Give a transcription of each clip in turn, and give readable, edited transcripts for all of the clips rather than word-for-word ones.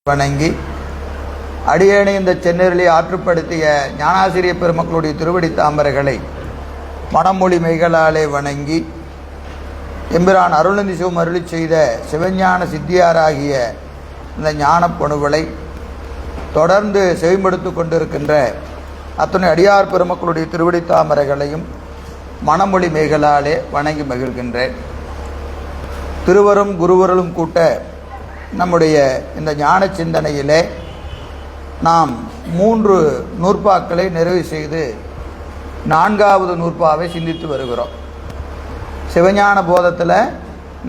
வணங்கி அடியேனை இந்த சென்னேரிலே ஆற்றுப்படுத்திய ஞானாசிரிய பெருமக்களுடைய திருவடி தாமரைகளை மனமொழி மெய்களாலே வணங்கி எம்பிரான் அருள்நந்தி சிவம் அருளி செய்த சிவஞான சித்தியாராகிய இந்த ஞானப்பணுகளை தொடர்ந்து செவிமடுத்து கொண்டிருக்கின்ற அத்தனை அடியார் பெருமக்களுடைய திருவடி தாமரைகளையும் மனமொழி மெய்களாலே வணங்கி மகிழ்கின்றேன். திருவரும் குருவருளும் கூட்ட நம்முடைய இந்த ஞான சிந்தனையிலே நாம் 3 நூற்பாக்களை நிறைவு செய்து 4வது நூற்பாவை சிந்தித்து வருகிறோம். சிவஞான போதத்தில்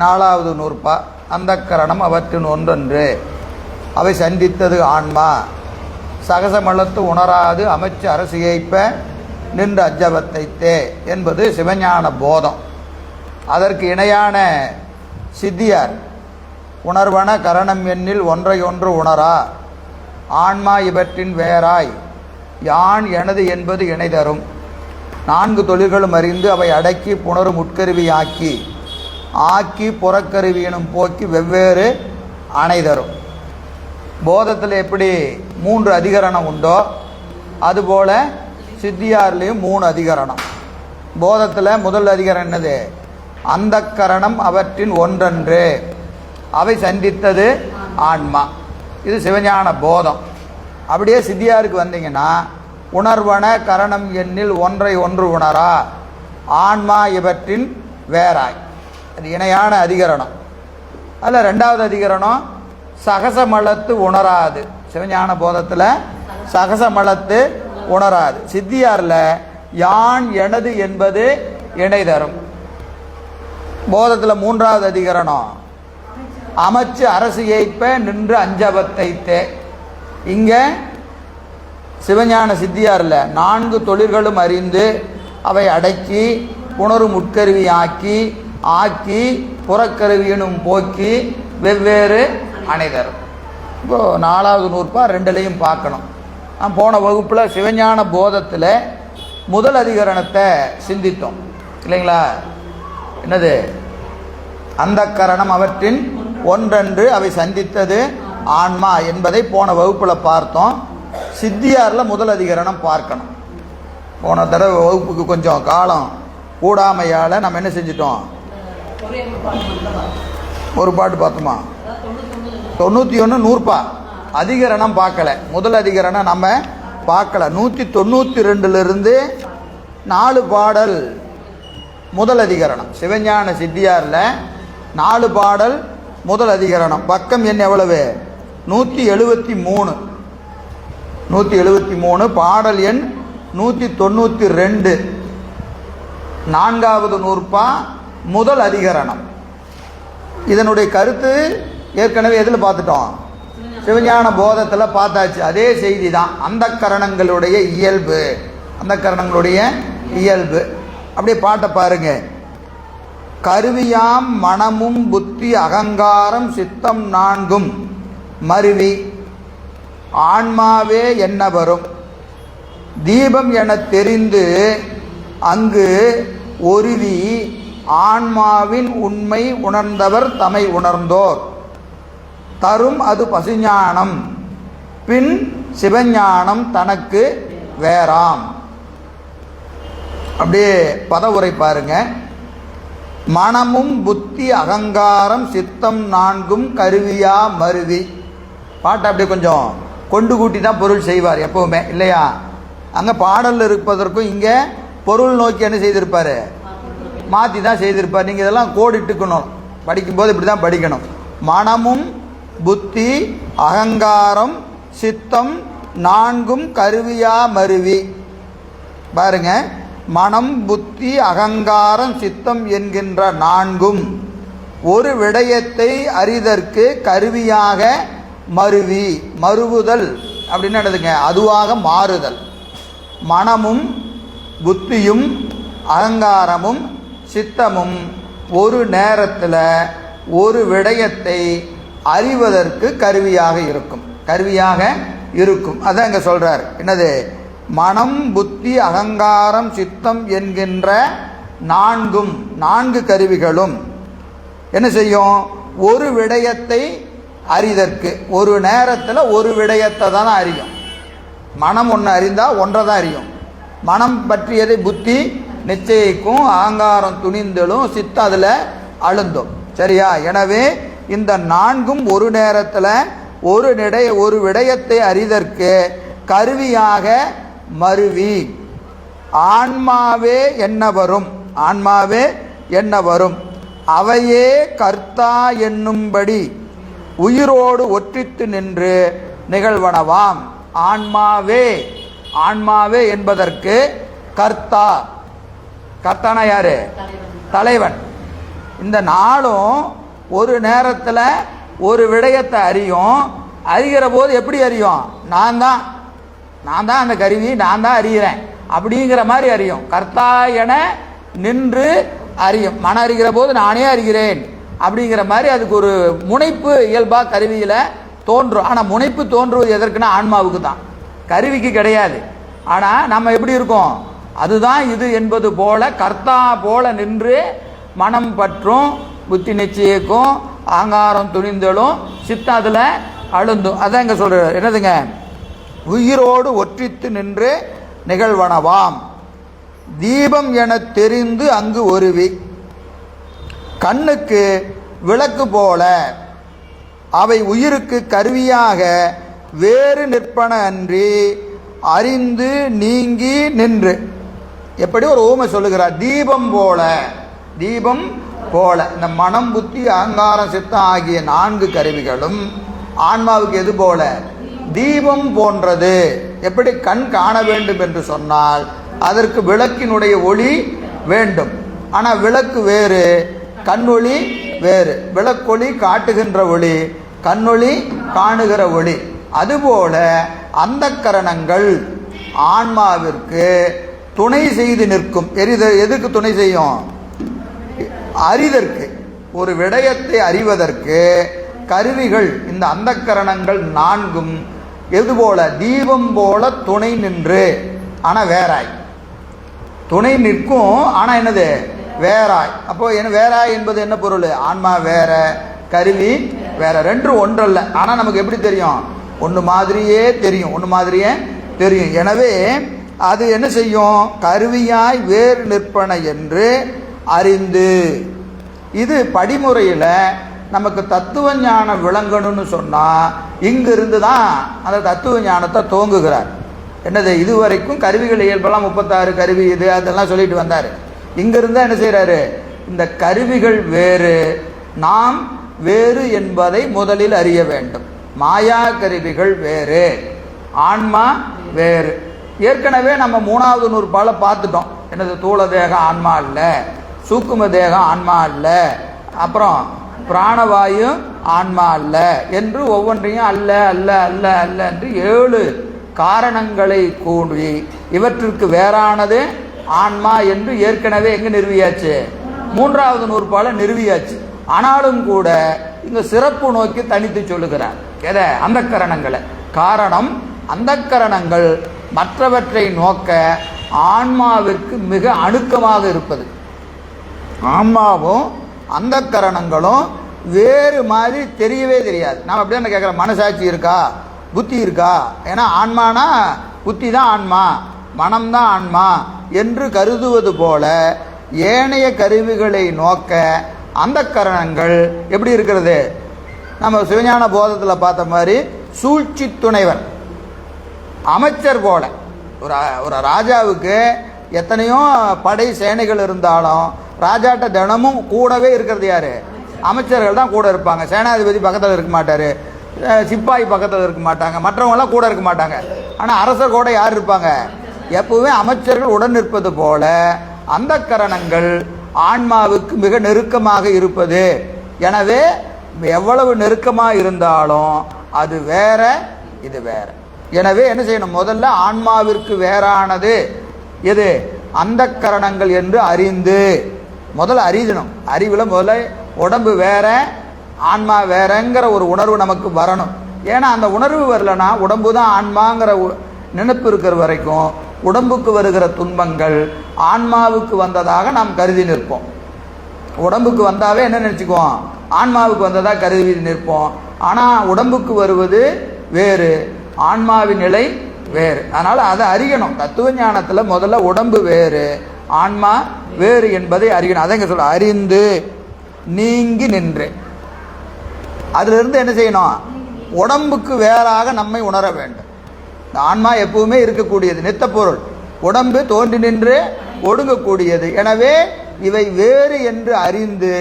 4வது நூற்பா அந்தக்கரணம் அவற்றின் ஒன்றன்று அவை சந்தித்தது ஆன்மா சகசமளத்து உணராது அமைச்சு அரசியைப்ப நின்று அஜபத்தைத்தே என்பது சிவஞான போதம். அதற்கு இணையான சித்தியார் உணர்வன கரணம் எண்ணில் ஒன்றையொன்று உணரா ஆன்மா இவற்றின் வேறாய் யான் எனது என்பது இணை தரும் 4 தொழில்களும் அறிந்து அவை அடக்கி புணரும் உட்கருவி ஆக்கி புறக்கருவியினும் போக்கி வெவ்வேறு அணை தரும். போதத்தில் எப்படி 3 அதிகரணம் உண்டோ அதுபோல சித்தியார்லேயும் 3 அதிகரணம். போதத்தில் முதல் அதிகரணம் என்னது? அந்தக்கரணம் அவற்றின் ஒன்றன்று அவை சந்தித்தது ஆன்மா. இது சிவஞான போதம். அப்படியே சித்தியாருக்கு வந்தீங்கன்னா உணர்வன கரணம் எண்ணில் ஒன்றை ஒன்று உணரா ஆன்மா இவற்றின் வேறாய் அது இணையான அதிகரணம். அதில் 2வது அதிகரணம் சகசமளத்து உணராது. சிவஞான போதத்தில் சகசமளத்து உணராது. சித்தியாரில் யான் எனது என்பது இணை தரும். போதத்தில் 3வது அதிகரணம் அமைச்சு அரசு ஏய்ப்ப நின்று அஞ்சபத்தைத்தே. இங்கே சிவஞான சித்தியாரில் 4 தொழில்களும் அறிந்து அவை அடக்கி புணரும் உட்கருவி ஆக்கி புறக்கருவியினும் போக்கி வெவ்வேறு அணைதர். இப்போது 4வது நூற்பா 2லையும் பார்க்கணும். நான் போன வகுப்பில் சிவஞான போதத்தில் முதல் அதிகரணத்தை சிந்தித்தோம் இல்லைங்களா? என்னது? அந்தக்கரணம் அவற்றின் ஒன்றன்று அவை சந்தித்தது ஆன்மா என்பதை போன வகுப்பில் பார்த்தோம். சித்தியாரில் முதல் அதிகரணம் பார்க்கணும். போன தடவை வகுப்புக்கு கொஞ்சம் காலம் கூடாமையால் நம்ம என்ன செஞ்சிட்டோம்? ஒரு பாட்டு பார்த்தோமா? 91 நூற்பா அதிகரணம் பார்க்கல. முதல் அதிகரணம் நம்ம பார்க்கல. 192லிருந்து 4 பாடல் முதல் அதிகரணம். சிவஞான சித்தியாரில் 4 பாடல் முதல் அதிகரணம். பக்கம் எண் எவ்வளவு? 173. பாடல் எண் 192. 4வது நூற்பா முதல் அதிகரணம். இதனுடைய கருத்து ஏற்கனவே எதில் பார்த்துட்டோம்? சிவஞான போதத்தில் பார்த்தாச்சு. அதே செய்தி தான். அந்தக்கரணங்களுடைய இயல்பு. அப்படியே பாட்டை பாருங்க. கருவியாம் மனமும் புத்தி அகங்காரம் சித்தம் 4ம் மருவி ஆன்மாவே என்ன வரும் தீபம் என தெரிந்து அங்கு ஒருவி ஆன்மாவின் உண்மை உணர்ந்தவர் தமை உணர்ந்தோர் தரும் அது பசுஞானம் பின் சிவஞானம் தனக்கு வேறாம். அப்படியே பதவுரை பாருங்க. மனமும் புத்தி அகங்காரம் சித்தம் 4ம் கருவியா மருவி. பாட்டை அப்படியே கொஞ்சம் கொண்டு கூட்டி தான் பொருள் செய்வார் எப்பவுமே இல்லையா? அங்கே பாடலில் இருப்பதற்கும் இங்கே பொருள் நோக்கி என்ன செய்திருப்பார்? மாற்றி தான் செய்திருப்பார். நீங்கள் இதெல்லாம் கோடிட்டுக்கணும். படிக்கும்போது இப்படி தான் படிக்கணும். மனமும் புத்தி அகங்காரம் சித்தம் 4ம் கருவியா மருவி. பாருங்க, மனம் புத்தி அகங்காரம் சித்தம் என்கின்ற 4ம் ஒரு விடயத்தை அறிதற்கு கருவியாக மருவுதல் அப்படின்னு என்னதுங்க? அதுவாக மாறுதல். மனமும் புத்தியும் அகங்காரமும் சித்தமும் ஒரு நேரத்தில் ஒரு விடயத்தை அறிவதற்கு கருவியாக இருக்கும். அதான் இங்கே சொல்றார். என்னது? மனம் புத்தி அகங்காரம் சித்தம் என்கின்ற 4 கருவிகளும் என்ன செய்யும்? ஒரு விடயத்தை அறிதற்கு ஒரு நேரத்தில் ஒரு விடயத்தை தான் அறியும். மனம் ஒன்று அறிந்தால் ஒன்றை தான் அறியும். மனம் பற்றியதை புத்தி நிச்சயிக்கும், அகங்காரம் துணிந்தலும், சித்தம் அதில் அழுந்தும். சரியா? எனவே இந்த நான்கும் ஒரு நேரத்தில் ஒரு விடயத்தை அறிதற்கு கருவியாக மருவி ஆன்மாவே என்ன வரும் அவையே கர்த்தா என்னும்படி உயிரோடு ஒற்றித்து நின்று நிகழ்வனவாம். ஆன்மாவே என்பதற்கு கர்த்தானா யாரு? தலைவன். இந்த நாளும் ஒரு நேரத்தில் ஒரு விடயத்தை அறியும். அறிகிற போது எப்படி அறியும்? நான் தான் அந்த கருவி, நான் தான் அறிகிறேன் அப்படிங்கிற மாதிரி அறியும். கர்த்தா என நின்று அறியும். மன அறிகிற போது நானே அறிகிறேன் அப்படிங்கிற மாதிரி அதுக்கு ஒரு முனைப்பு இயல்பாக கருவியில் தோன்றும். ஆனால் முனைப்பு தோன்றுவது எதற்குன்னா ஆன்மாவுக்கு தான், கருவிக்கு கிடையாது. ஆனால் நம்ம எப்படி இருக்கோம்? அதுதான் இது என்பது போல கர்த்தா போல நின்று மனம் பற்றும், புத்தி நிச்சயிக்கும், அகங்காரம் துணிந்தலும், சித்தம் அதில் அழுந்தும். அதான் இங்கே சொல்கிறார். என்னதுங்க? உயிரோடு ஒற்றித்து நின்று நிகழ்வனவாம். தீபம் என தெரிந்து அங்கு ஒருவி கண்ணுக்கு விளக்கு போல அவை உயிருக்கு கருவியாக வேறு நிற்பன அன்றி அறிந்து நீங்கி நின்று. எப்படி ஒரு ஊமை சொல்லுகிறார்? தீபம் போல இந்த மனம், புத்தி, அகங்காரம், சித்தம் ஆகிய 4 கருவிகளும் ஆன்மாவுக்கு எது போல? தீபம் போன்றது. எப்படி கண் காண வேண்டும் என்று சொன்னால் அதற்கு விளக்கினுடைய ஒளி வேண்டும். ஆனால் விளக்கு வேறு, கண்ணொளி வேறு. விளக்கொளி காட்டுகின்ற ஒளி, கண்ணொளி காணுகிற ஒளி. அதுபோல அந்த கரணங்கள் ஆன்மாவிற்கு துணை செய்து நிற்கும். எதுக்கு துணை செய்யும்? அறிதற்கு, ஒரு விடயத்தை அறிவதற்கு கருவிகள் இந்த அந்த கரணங்கள் 4ம் எது போல? தீபம் போல துணை நின்று. ஆனால் வேறாய் துணை நிற்கும். ஆனால் என்னது? வேறாய். அப்போ என்ன வேறாய் என்பது என்ன பொருள்? ஆன்மா வேற, கருவி வேற, 2 ஒன்றல்ல. ஆனால் நமக்கு எப்படி தெரியும்? ஒன்று மாதிரியே தெரியும். எனவே அது என்ன செய்யும்? கருவியாய் வேறு நிற்பன என்று அறிந்து. இது படிமுறையில் நமக்கு தத்துவ ஞானம் விளங்கணும்னு சொன்னால் இங்கிருந்து தான் அந்த தத்துவ ஞானத்தை துவங்குகிறார். என்னது? இதுவரைக்கும் கருவிகள் இயல்பெல்லாம் 36 கருவி இது அதெல்லாம் சொல்லிட்டு வந்தார். இங்கிருந்து என்ன செய்கிறாரு? இந்த கருவிகள் வேறு, நாம் வேறு என்பதை முதலில் அறிய வேண்டும். மாயா கருவிகள் வேறு, ஆன்மா வேறு. ஏற்கனவே நம்ம 3வது நூற்பால பார்த்துட்டோம். என்னது? தூள தேகம் ஆன்மா இல்லை, சூக்கும தேகம் ஆன்மா இல்லை, அப்புறம் பிராணவாயு ஆன்மா அல்ல என்று ஒவ்வொன்றையும் அல்ல அல்ல அல்ல அல்ல என்று 7 காரணங்களை கூடி இவற்றிற்கு வேறானது ஆன்மா என்று ஏற்கனவே எங்க நிறுவியாச்சு? 3வது நூற்பால நிறுவியாச்சு. ஆனாலும் கூட இங்க சிறப்பு நோக்கி தனித்து சொல்லுகிறார். எதை? அந்த கரணங்களை. காரணம், அந்த கரணங்கள் மற்றவற்றை நோக்க ஆன்மாவிற்கு மிக அணுக்கமாக இருப்பது. ஆன்மாவும் அந்த கரணங்களும் வேறு மாதிரி தெரியவே தெரியாது. நாம் அப்படியே கேட்குறோம், மனசாட்சி இருக்கா, புத்தி இருக்கா? ஏன்னா ஆன்மானா புத்தி தான் ஆன்மா, மனம்தான் ஆன்மா என்று கருதுவது போல ஏனைய கருவிகளை நோக்க அந்த கரணங்கள் எப்படி இருக்கிறது? நம்ம சிவஞான போதத்தில் பார்த்த மாதிரி சூழ்ச்சி துணைவர், அமைச்சர் போல. ஒரு ராஜாவுக்கு எத்தனையோ படை சேனைகள் இருந்தாலும் ராஜாட்ட தினமும் கூடவே இருக்கிறது யாரு? அமைச்சர்கள் தான் கூட இருப்பாங்க. சேனாதிபதி பக்கத்தில் இருக்க மாட்டார், சிப்பாய் பக்கத்தில் இருக்க மாட்டாங்க, மற்றவங்களாம் கூட இருக்க மாட்டாங்க. ஆனால் அரசர் கூட யார் இருப்பாங்க? எப்பவுமே அமைச்சர்கள் உடன் இருப்பது போல அந்த கரணங்கள் ஆன்மாவுக்கு மிக நெருக்கமாக இருப்பது. எனவே எவ்வளவு நெருக்கமாக இருந்தாலும் அது வேற, இது வேற. எனவே என்ன செய்யணும்? முதல்ல ஆன்மாவிற்கு வேறானது எது? அந்த கரணங்கள் என்று அறிந்து முதல்ல அறியணும். அறிவில் முதல்ல உடம்பு வேற, ஆன்மா வேறங்கிற ஒரு உணர்வு நமக்கு வரணும். ஏன்னா அந்த உணர்வு வரலன்னா உடம்பு தான் ஆன்மாங்கிற நினைப்பு இருக்கிற வரைக்கும் உடம்புக்கு வருகிற துன்பங்கள் ஆன்மாவுக்கு வந்ததாக நாம் கருதி நிற்போம். உடம்புக்கு வந்தாவே என்ன நினச்சிக்குவோம்? ஆன்மாவுக்கு வந்ததாக கருதி நிற்போம். ஆனால் உடம்புக்கு வருவது வேறு, ஆன்மாவின் நிலை வேறு. அதனால் அதை அறியணும். தத்துவ ஞானத்தில் முதல்ல உடம்பு வேறு ஆன்மா வேறு என்பதை அறியணும். அதை இங்கே சொல்ல, அறிந்து நீங்கி நின்று. அதிலிருந்து என்ன செய்யணும்? உடம்புக்கு வேறாக நம்மை உணர வேண்டும். இந்த ஆன்மா எப்பவுமே இருக்கக்கூடியது, நித்த பொருள். உடம்பு தோன்றி நின்று ஒடுங்கக்கூடியது. எனவே இவை வேறு என்று அறிந்து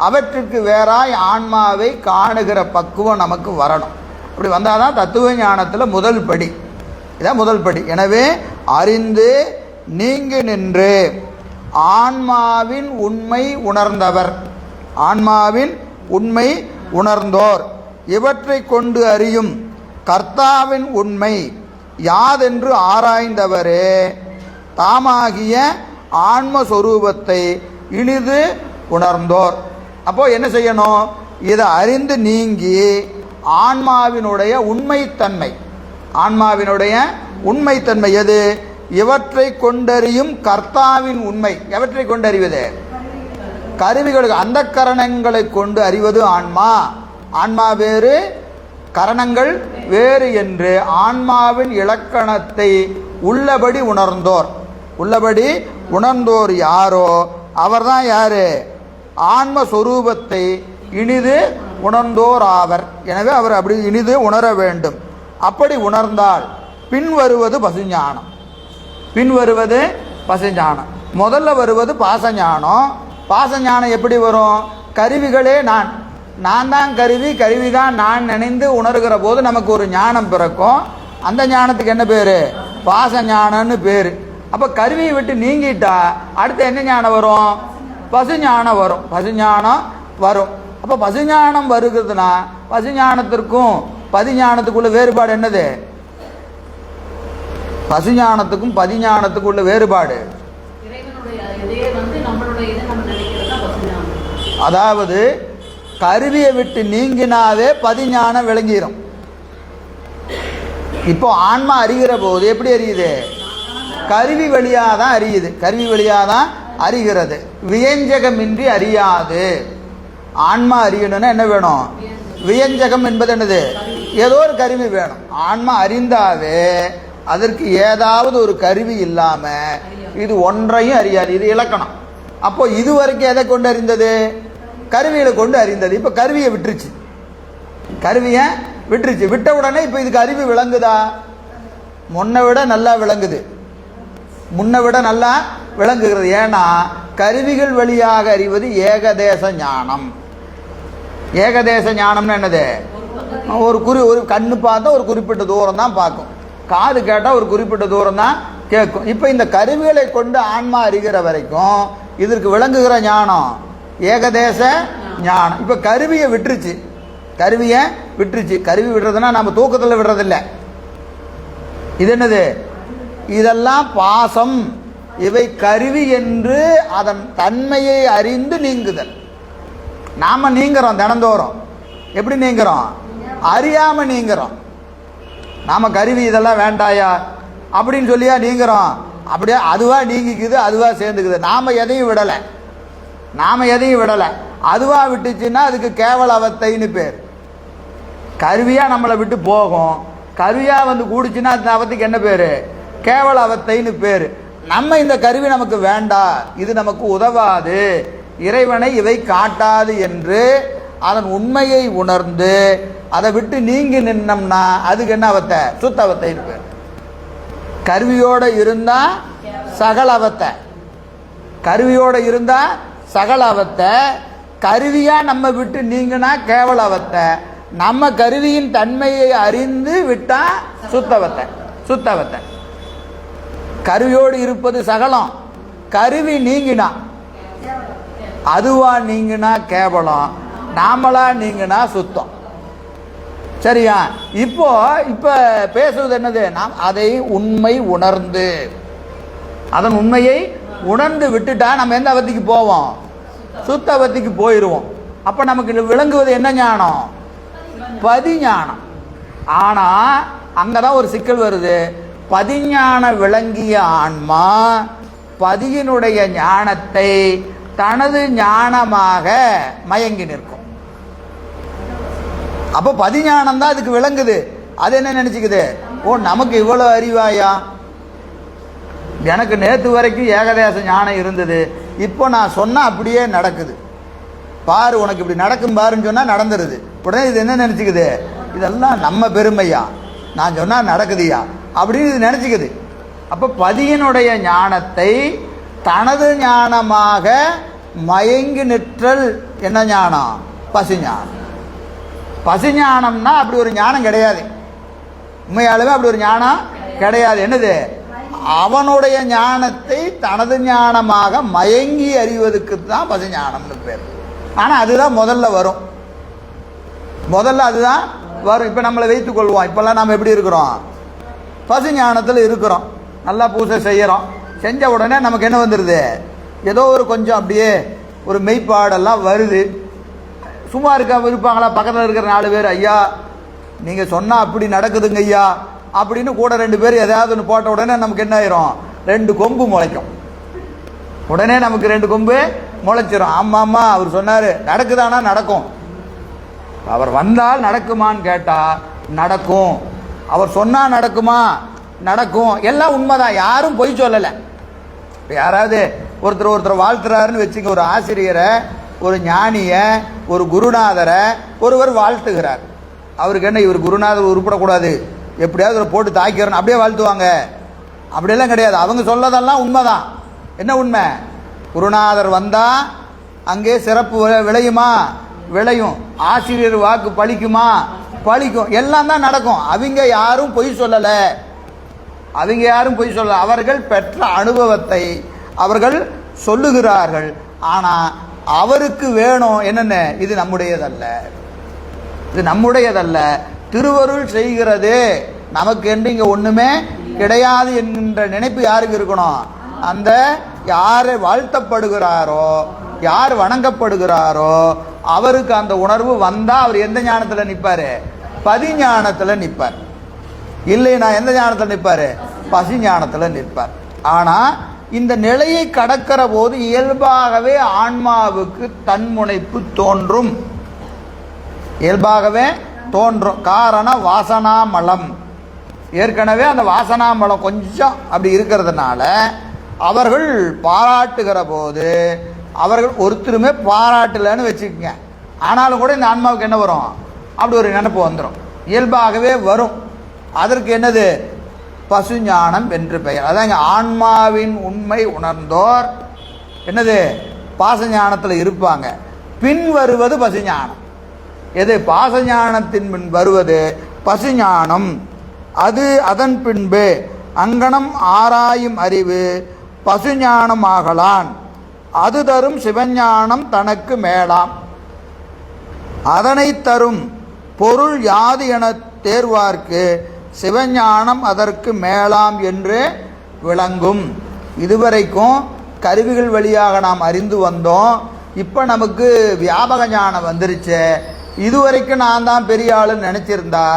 அவற்றுக்கு வேறாய் ஆன்மாவை காணுகிற பக்குவம் நமக்கு வரணும். அப்படி வந்தால் தான் தத்துவ ஞானத்தில் முதல் படி. இதான் முதல் படி. எனவே அறிந்து நீங்கி நின்று ஆன்மாவின் உண்மை உணர்ந்தவர், ஆன்மாவின் உண்மை உணர்ந்தோர், இவற்றை கொண்டு அறியும் கர்த்தாவின் உண்மை யாதென்று ஆராய்ந்தவரே தாமாகிய ஆன்மஸ்வரூபத்தை இனிது உணர்ந்தோர். அப்போ என்ன செய்யணும்? இதை அறிந்து நீங்கி ஆன்மாவினுடைய உண்மைத்தன்மை, ஆன்மாவினுடைய உண்மைத்தன்மை எது? இவற்றை கொண்டறியும் கர்த்தாவின் உண்மை. எவற்றை கொண்டறிவது? கருவிகளுக்கு, அந்த கரணங்களை கொண்டு அறிவது ஆன்மா. ஆன்மா வேறு, கரணங்கள் வேறு என்று ஆன்மாவின் இலக்கணத்தை உள்ளபடி உணர்ந்தோர். உள்ளபடி உணர்ந்தோர் யாரோ அவர்தான் யாரு? ஆன்மஸ்வரூபத்தை இனிது உணர்ந்தோர் ஆவர். எனவே அவர் அப்படி இனிது உணர வேண்டும். அப்படி உணர்ந்தால் பின் வருவது பசுஞானம். பின் வருவது பசுஞானம். முதல்ல வருவது பாசஞானம். பாசஞானம் எப்படி வரும்? கருவிகளே நான், நான் தான் கருவி, கருவி தான் நான் நினைந்து உணர்கிற போது நமக்கு ஒரு ஞானம் பிறக்கும். அந்த ஞானத்துக்கு என்ன பேர்? பாசஞானம்னு பேர். அப்போ கருவியை விட்டு நீங்கிட்டா அடுத்து என்ன ஞானம் வரும்? பசுஞானம் வரும். பசுஞானம் வரும். அப்போ பசுஞானம் வருகிறதுனா பசுஞானத்திற்கும் பதிஞானத்துக்குள்ள வேறுபாடு என்னது? பசுஞானத்துக்கும் பதிஞானத்துக்கும் உள்ள வேறுபாடு, அதாவது கருவியை விட்டு நீங்கினாவே பதிஞானம் விளங்கிடும். இப்போ ஆன்மா அறிகிற போது எப்படி அறியுது? கருவி வழியாக தான் அறியுது. கருவி வழியாக தான் அறிகிறது, வியஞ்சகமின்றி அறியாது. ஆன்மா அறியணும்னா என்ன வேணும்? வியஞ்சகம் என்பது என்னது? ஏதோ ஒரு கருவி வேணும். ஆன்மா அறிந்தாவே அதற்கு ஏதாவது ஒரு கருவி இல்லாம இது ஒன்றையும் அறியாது. இது இலக்கணம். அப்போ இதுவரைக்கும் எதை கொண்டு அறிந்தது? கருவிகளை கொண்டு அறிந்தது. இப்ப கருவியை விட்டுருச்சு. கருவியை விட்டுருச்சு. விட்ட உடனே இப்ப இதுக்கு அறிவு விளங்குதா? முன்னை விட நல்லா விளங்குது. முன்னை விட நல்லா விளங்குகிறது. ஏன்னா கருவிகள் வழியாக அறிவது ஏகதேச ஞானம். ஏகதேச ஞானம்னு என்னது? ஒரு கண்ணு பார்த்தா ஒரு குறிப்பிட்ட தூரம் தான் பார்க்கும், காது கேட்டால் ஒரு குறிப்பிட்ட தூரம் தான் கேட்கும். இப்போ இந்த கருவிகளை கொண்டு ஆன்மா அறிகிற வரைக்கும் இதற்கு விளங்குகிற ஞானம் ஏகதேச ஞானம். இப்போ கருவியை விட்டுருச்சு. கருவியை விட்டுருச்சு. கருவி விடுறதுன்னா நம்ம தூக்கத்தில் விடுறதில்லை. இது என்னது? இதெல்லாம் பாசம். இவை கருவி என்று அதன் தன்மையை அறிந்து நீங்குதல். நாம நீங்கிறோம் தினந்தோறும். எப்படி நீங்கிறோம்? அறியாம நீங்கிறோம். நாம கருவி இதெல்லாம் வேண்டாயா அப்படின்னு சொல்லியா நீங்கிறோம்? அப்படியே அதுவா நீங்கிக்குது, அதுவா சேர்ந்துக்குது. நாம எதையும் விடலை. நாம எதையும் விடலை. அதுவா விட்டுச்சுன்னா அதுக்கு கேவல அவத்தைன்னு பேர். கருவியா நம்மளை விட்டு போகும். கருவியா வந்து கூடுச்சுன்னா அந்த அவத்துக்கு என்ன பேரு? கேவல அவத்தைன்னு பேரு. நம்ம இந்த கருவி நமக்கு வேண்டாம், இது நமக்கு உதவாது, இறைவனை இவை காட்டாது என்று அதன் உண்மையை உணர்ந்து அதை விட்டு நீங்கி நின்னோம்னா அதுக்கு என்ன அவத்தை? சுத்த அவத்தைன்னு பேர். கருவியோட இருந்தா சகல அவத்தை. கருவியோட இருந்தா சகல அவத்தை. கருவியா நம்ம விட்டு நீங்கினா கேவல அவத்தை. நம்ம கருவியின் தன்மையை அறிந்து விட்டா சுத்தவத்தை. சுத்தவத்தை. கருவியோடு இருப்பது சகலம். கருவி நீங்கினா, அதுவா நீங்கினா கேவலம், நாமளா நீங்கினா சுத்தம். சரியா? இப்போ பேசுவது என்னது? நாம் அதை உண்மை உணர்ந்து, அதன் உண்மையை உணர்ந்து விட்டுட்டா நம்ம எந்த அவதிக்கு போவோம்? சுத்த அவதிக்கு போயிடுவோம். அப்ப நமக்கு விளங்குவது என்ன ஞானம்? பதிஞானம். ஆனா அங்கதான் ஒரு சிக்கல் வருது. பதிஞான விளங்கிய ஆன்மா பதியினுடைய ஞானத்தை தனது ஞானமாக மயங்கி நிற்கும். அப்போ பதிஞானம் தான் அதுக்கு விளங்குது. அது என்ன நினைச்சுக்குது, ஓ நமக்கு இவ்வளவு அறிவாயா, எனக்கு நேற்று வரைக்கும் ஏகதேச ஞானம் இருந்தது, இப்போ நான் சொன்னா அப்படியே நடக்குது பாரு, உனக்கு இப்படி நடக்கும் பாருன்னு சொன்னா நடந்துருது. உடனே இது என்ன நினைச்சுக்குது, இதெல்லாம் நம்ம பெருமையா, நான் சொன்னா நடக்குதுயா அப்படின்னு இது நினைச்சுக்குது. அப்ப பதியினுடைய ஞானத்தை தனது ஞானமாக மயங்கி நிற்றல் என்ன ஞானம், பசுஞானம். பசுஞானம்னா அப்படி ஒரு ஞானம் கிடையாது, உண்மையாலுமே அப்படி ஒரு ஞானம் கிடையாது. என்னது, அவனுடைய ஞானத்தை தனது ஞானமாக மயங்கி அறிவதற்கு தான் பசுஞானம்னு பேர். ஆனா அதுதான் முதல்ல வரும், முதல்ல அதுதான் வரும். இப்ப நம்மளை வைத்துக் கொள்வோம், இப்பெல்லாம் நம்ம எப்படி இருக்கிறோம், பசுஞானத்தில் இருக்கிறோம், நல்லா பூசை செய்யறோம், செஞ்ச உடனே நமக்கு என்ன வந்துடுது, ஏதோ ஒரு கொஞ்சம் அப்படியே ஒரு மெய்ப்பாடெல்லாம் வருது. சும்மா இருப்பாங்களா பக்கத்தில் இருக்கிற 4 பேர், ஐயா நீங்கள் சொன்னால் அப்படி நடக்குதுங்க ஐயா அப்படின்னு கூட 2 பேர் எதாவது ஒன்று போட்ட உடனே நமக்கு என்ன ஆயிரும், 2 கொம்பு முளைக்கும். உடனே நமக்கு 2 கொம்பு முளைச்சிரும். ஆமாம்மா அவர் சொன்னார் நடக்குதானா, நடக்கும். அவர் வந்தால் நடக்குமான்னு கேட்டால் நடக்கும், அவர் சொன்னால் நடக்குமா, நடக்கும். எல்லாம் உண்மைதான், யாரும் பொய் சொல்லலை. இப்போ யாராவது ஒருத்தர் வாழ்த்துறாருன்னு வச்சுங்க, ஒரு ஆசிரியரை, ஒரு ஞானிய, ஒரு குருநாதரை ஒருவர் வாழ்த்துகிறார். அவருக்கு என்ன, இவர் குருநாதர் உருப்படக்கூடாது, எப்படியாவது போட்டு தாக்கிறன்னு அப்படியே வாழ்த்துவாங்க, அப்படியெல்லாம் கிடையாது. அவங்க சொல்லதெல்லாம் உண்மைதான். என்ன உண்மை, குருநாதர் வந்தா அங்கே சிறப்பு விளையுமா, விளையும். ஆசிரியர் வாக்கு பழிக்குமா, பழிக்கும். எல்லாம் தான் நடக்கும். அவங்க யாரும் பொய் சொல்லலை, அவங்க யாரும் பொய் சொல்ல, அவர்கள் பெற்ற அனுபவத்தை அவர்கள் சொல்லுகிறார்கள். ஆனா அவருக்கு வேணும் என்னென்ன, இது நம்முடையதல்ல, இது நம்முடையதல்ல, திருவருள் செய்கிறது, நமக்கு என்று இங்க ஒண்ணுமே கிடையாது என்கின்ற நினைப்பு யாருக்கு இருக்கணும், அந்த யார் வாழ்த்தப்படுகிறாரோ, யார் வணங்கப்படுகிறாரோ அவருக்கு அந்த உணர்வு வந்தா அவர் எந்த ஞானத்துல நிற்பாரு, பதிஞானத்துல நிற்பார். இல்லைன்னா எந்த ஞானத்தில் நிற்பாரு, பசு ஞானத்தில் நிற்பார். ஆனா இந்த நிலையை கடக்கிற போது இயல்பாகவே ஆன்மாவுக்கு தன்முனைப்பு தோன்றும், இயல்பாகவே தோன்றும். காரணம் வாசனாமலம், ஏற்கனவே அந்த வாசனாமலம் கொஞ்சம் அப்படி இருக்கிறதுனால அவர்கள் பாராட்டுகிற போது அவர்கள் ஒருத்தருமே பாராட்டலன்னு வச்சுக்கோங்க, ஆனாலும் கூட இந்த ஆன்மாவுக்கு என்ன வரும், அப்படி ஒரு நினைப்பு வந்துடும், இயல்பாகவே வரும். அதற்கு என்னது, பசுஞானம் என்று பெயர். அதாங்க ஆன்மாவின் உண்மை உணர்ந்தோர் என்னது, பாசஞானத்தில் இருப்பாங்க. பின் வருவது பசுஞானம். எது, பாசஞானத்தின் பின் வருவது பசுஞானம். அது அதன் பின்பு அங்கனம் ஆராயும் அறிவு பசுஞானம் ஆகலான். அது தரும் சிவஞானம் தனக்கு மேலாம். அதனை தரும் பொருள் யாது என தேர்வார்க்கு சிவஞானம் அதற்கு மேலாம் என்று விளங்கும். இதுவரைக்கும் கருவிகள் வழியாக நாம் அறிந்து வந்தோம். இப்போ நமக்கு வியாபக ஞானம் வந்துருச்சு. இதுவரைக்கும் நான் தான் பெரிய ஆளுன்னு நினச்சிருந்தா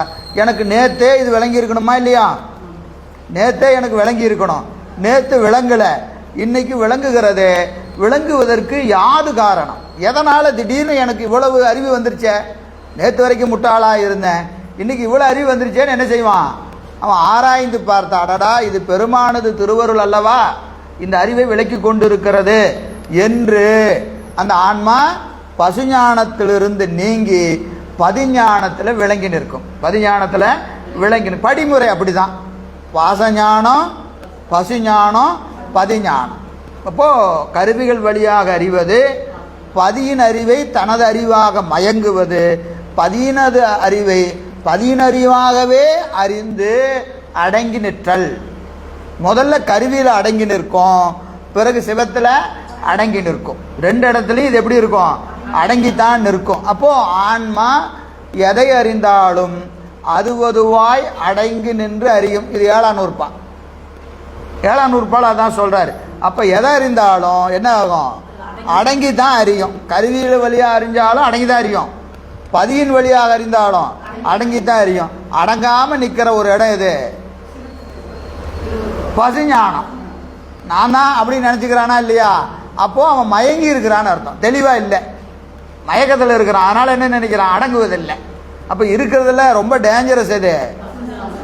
எனக்கு நேற்றே இது விளங்கி இருக்கணுமா இல்லையா, நேற்றே எனக்கு விளங்கி இருக்கணும். நேற்று விளங்கலை, இன்னைக்கு விளங்குகிறது. விளங்குவதற்கு யாது காரணம், எதனால் திடீர்னு எனக்கு இவ்வளவு அறிவு வந்துருச்சே, நேற்று வரைக்கும் முட்டாளாக இருந்தேன், இன்னைக்கு இவ்வளோ அறிவு வந்துருச்சேன்னு என்ன செய்வான், அவன் ஆராய்ந்து பார்த்தா, அடடா இது பெருமானது திருவருள் அல்லவா இந்த அறிவை விளக்கி கொண்டிருக்கிறது என்று அந்த ஆன்மா பசுஞானத்திலிருந்து நீங்கி பதிஞானத்தில் விளங்கி நிற்கும். பதிஞானத்தில் விளங்கி படிமுறை அப்படிதான், வாசஞானம், பசுஞானம், பதிஞானம். அப்போ கருவிகள் வழியாக அறிவது, பதியின் அறிவை தனது அறிவாக மயங்குவது, பதியினது அறிவை பதினறிவாகவே அறிந்து அடங்கி நிற்றல். முதல்ல கருவியில் அடங்கி நிற்கும், பிறகு சிவத்தில் அடங்கி நிற்கும். 2 இடத்துலையும் இது எப்படி இருக்கும், அடங்கித்தான் நிற்கும். அப்போ ஆன்மா எதை அறிந்தாலும் அதுவதுவாய் அடங்கி நின்று அறியும். இது 7ஆம் நூற்பா, 7ஆம் நூற்பால் அதான் சொல்றாரு. அப்ப எதை அறிந்தாலும் என்ன ஆகும், அடங்கி தான் அறியும். கருவியில் வழியாக அறிஞ்சாலும் அடங்கி தான் அறியும், பதியின் வழியாக அறிந்தாலும் அடங்கித்தான் அறியும். அடங்காம நிக்கிற ஒரு இடம் எது, பசுஞானம். நான் தான் அப்படி நினைச்சுக்கிறானா இல்லையா, அப்போ அவன் மயங்கி இருக்கிறான்னு அர்த்தம், தெளிவா இல்லை, மயக்கத்தில் இருக்கிறான். அதனால என்ன நினைக்கிறான், அடங்குவதில்லை. அப்போ இருக்கிறதுல ரொம்ப டேஞ்சரஸ் எது?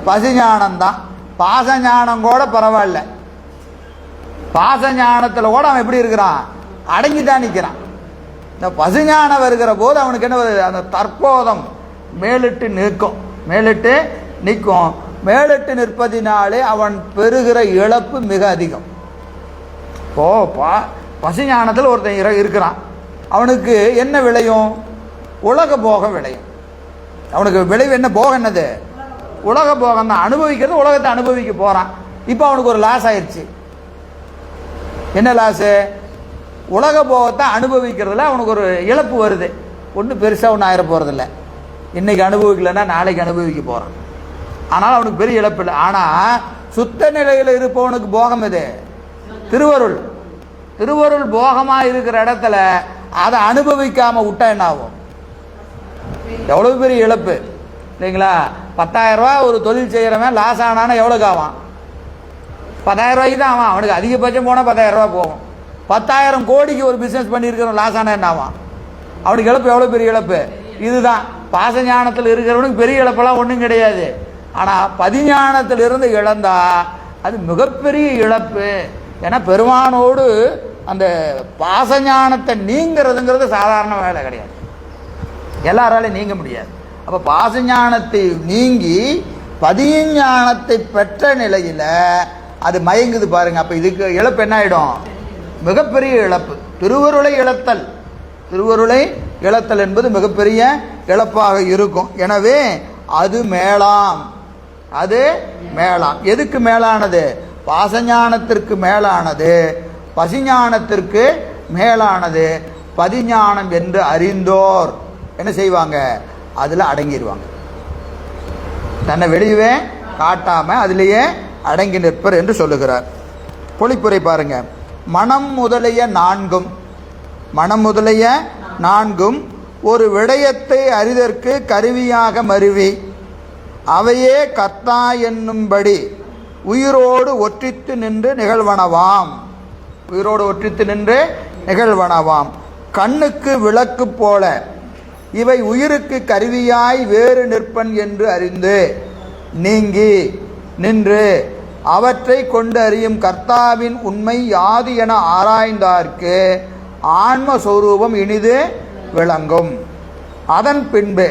பசுஞானம் தான். பாசஞானம் கூட பரவாயில்ல. பாசஞானத்தில் கூட அவன் எப்படி இருக்கிறான்? அடங்கிதான் நிற்கிறான். இந்த பசுஞானம் வருகிற போது அவனுக்கு என்ன வருது? அந்த தற்போதம் மேலிட்டு நிற்கும். மேலிட்டு நிற்பதினாலே அவன் பெறுகிற இழப்பு மிக அதிகம். இப்போ பசுஞானத்தில் ஒருத்தன் இருக்கிறான், அவனுக்கு என்ன விளையும்? உலக போகம் விளையும். அவனுக்கு விளைவு என்ன? போகம் என்னது? உலக போகம் தான். அனுபவிக்கிறது உலகத்தை அனுபவிக்க போகிறான். இப்போ அவனுக்கு ஒரு லாஸ் ஆயிடுச்சு. என்ன லாஸு? உலக போகத்தை அனுபவிக்கிறதுல அவனுக்கு ஒரு இழப்பு வருது. ஒன்றும் பெருசாக ஒன்றும் ஆயிர போகிறதில்ல. இன்றைக்கி அனுபவிக்கலைன்னா நாளைக்கு அனுபவிக்க போகிறான். ஆனால் அவனுக்கு பெரிய இழப்பு இல்லை. ஆனால் சுத்த நிலையில் இருப்பவனுக்கு போகம் எது? திருவருள். திருவருள் போகமாக இருக்கிற இடத்துல அதை அனுபவிக்காமல் விட்டா என்ன ஆகும்? எவ்வளவு பெரிய இழப்பு இல்லைங்களா? 10,000 ரூபா ஒரு தொழில் செய்கிறவன் லாஸ் ஆனான்னு எவ்வளோக்கு ஆவான்? 10,000 ரூபாய்க்கு தான் ஆவான். அவனுக்கு அதிகபட்சம் போனால் 10,000 ரூபா போகும். 10,000 கோடிக்கு ஒரு பிஸ்னஸ் பண்ணியிருக்கிறவன் லாஸ் ஆனால் என்ன ஆவான்? அவனுக்கு இழப்பு எவ்வளோ பெரிய இழப்பு? இதுதான் பாசஞானத்தில் இருக்கிறவனுக்கு பெரிய இழப்பெல்லாம் ஒன்றும் கிடையாது. ஆனால் பதிஞானத்தில் இருந்து இழந்தா அது மிகப்பெரிய இழப்பு. ஏன்னா பெருமானோடு அந்த பாசஞானத்தை நீங்கிறதுங்கிறது சாதாரண வேலை கிடையாது, எல்லாராலையும் நீங்க முடியாது. அப்போ பாசஞானத்தை நீங்கி பதிஞானத்தை பெற்ற நிலையில் அது மயங்குது பாருங்க. அப்போ இதுக்கு இழப்பு என்ன ஆகிடும்? மிகப்பெரிய இழப்பு. திருவருளை இழத்தல் என்பது மிகப்பெரிய இழப்பாக இருக்கும். எனவே அது மேலாம். எதுக்கு மேலானது? பாசஞானத்திற்கு மேலானது, பசிஞானத்திற்கு மேலானது. பதிஞானம் என்று அறிந்தோர் என்ன செய்வாங்க? அதில் அடங்கிடுவாங்க. தன்னை வெளியவே காட்டாம அதிலேயே அடங்கி நிற்பர் என்று சொல்லுகிறார். பொழிப்புரை பாருங்க. மனம் முதலிய நான்கும் ஒரு விடயத்தை அறிதற்கு கருவியாக மருவி அவையே கர்த்தா என்னும்படி உயிரோடு ஒற்றித்து நின்று நிகழ்வனவாம். கண்ணுக்கு விளக்கு போல இவை உயிருக்கு கருவியாய் வேறு நிற்பன் என்று அறிந்து நீங்கி நின்று அவற்றை கொண்டு அறியும் கர்த்தாவின் உண்மை யாது என ஆராய்ந்தார்க்கு ஆன்மஸ்வரூபம் இனிது விளங்கும். அதன் பின்பு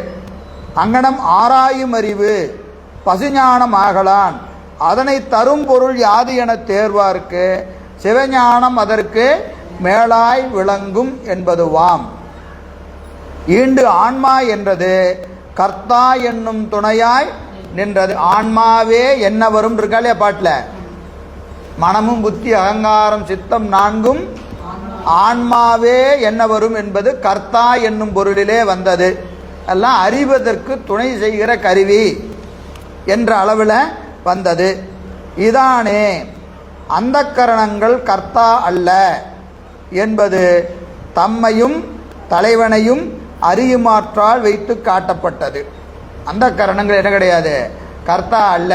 அங்கனம் ஆராயும் அறிவு பசுஞானம் ஆகலான். அதனை தரும் பொருள் யாது என தேர்வார்க்கு சிவஞானம் அதற்கு மேலாய் விளங்கும் என்பதுவாம். ஈண்டு ஆன்மா என்றது கர்த்தா என்னும் துணையாய் நின்றது. ஆன்மாவே என்ன வரும் இருக்காலே பாட்டில், மனமும் புத்தி அகங்காரம் சித்தம் நான்கும் ஆன்மாவே என்ன வரும் என்பது கர்த்தா என்னும் பொருளிலே வந்தது. எல்லாம் அறிவதற்கு துணை செய்கிற கருவி என்ற அளவில் வந்தது. இதானே அந்த கரணங்கள் கர்த்தா அல்ல என்பது தம்மையும் தலைவனையும் அறியுமாற்றால் வைத்து காட்டப்பட்டது. அந்த கரணங்கள் என்ன கிடையாது? கர்த்தா அல்ல.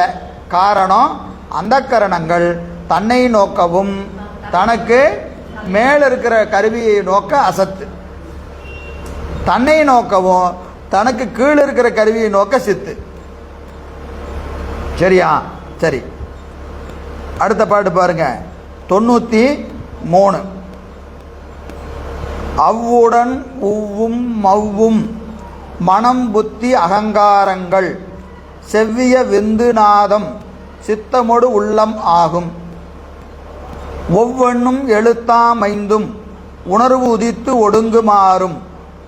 காரணம், அந்த கரணங்கள் தன்னை நோக்கவும் தனக்கு மேல இருக்கிற கருவியை நோக்க அசத்து, தன்னை நோக்கவும் தனக்கு கீழே இருக்கிற கருவியை நோக்க சித்து. சரியா? சரி, அடுத்த பாட்டு பாருங்க. 93. அவ்வுடன் உவ்வும் மவ்வும் மனம் புத்தி அகங்காரங்கள் செவ்விய விந்து நாதம் சித்தமொடு உள்ளம் ஆகும். ஒவ்வொன்றும் எழுத்தாமைந்தும் உணர்வு உதித்து ஒடுங்குமாறும்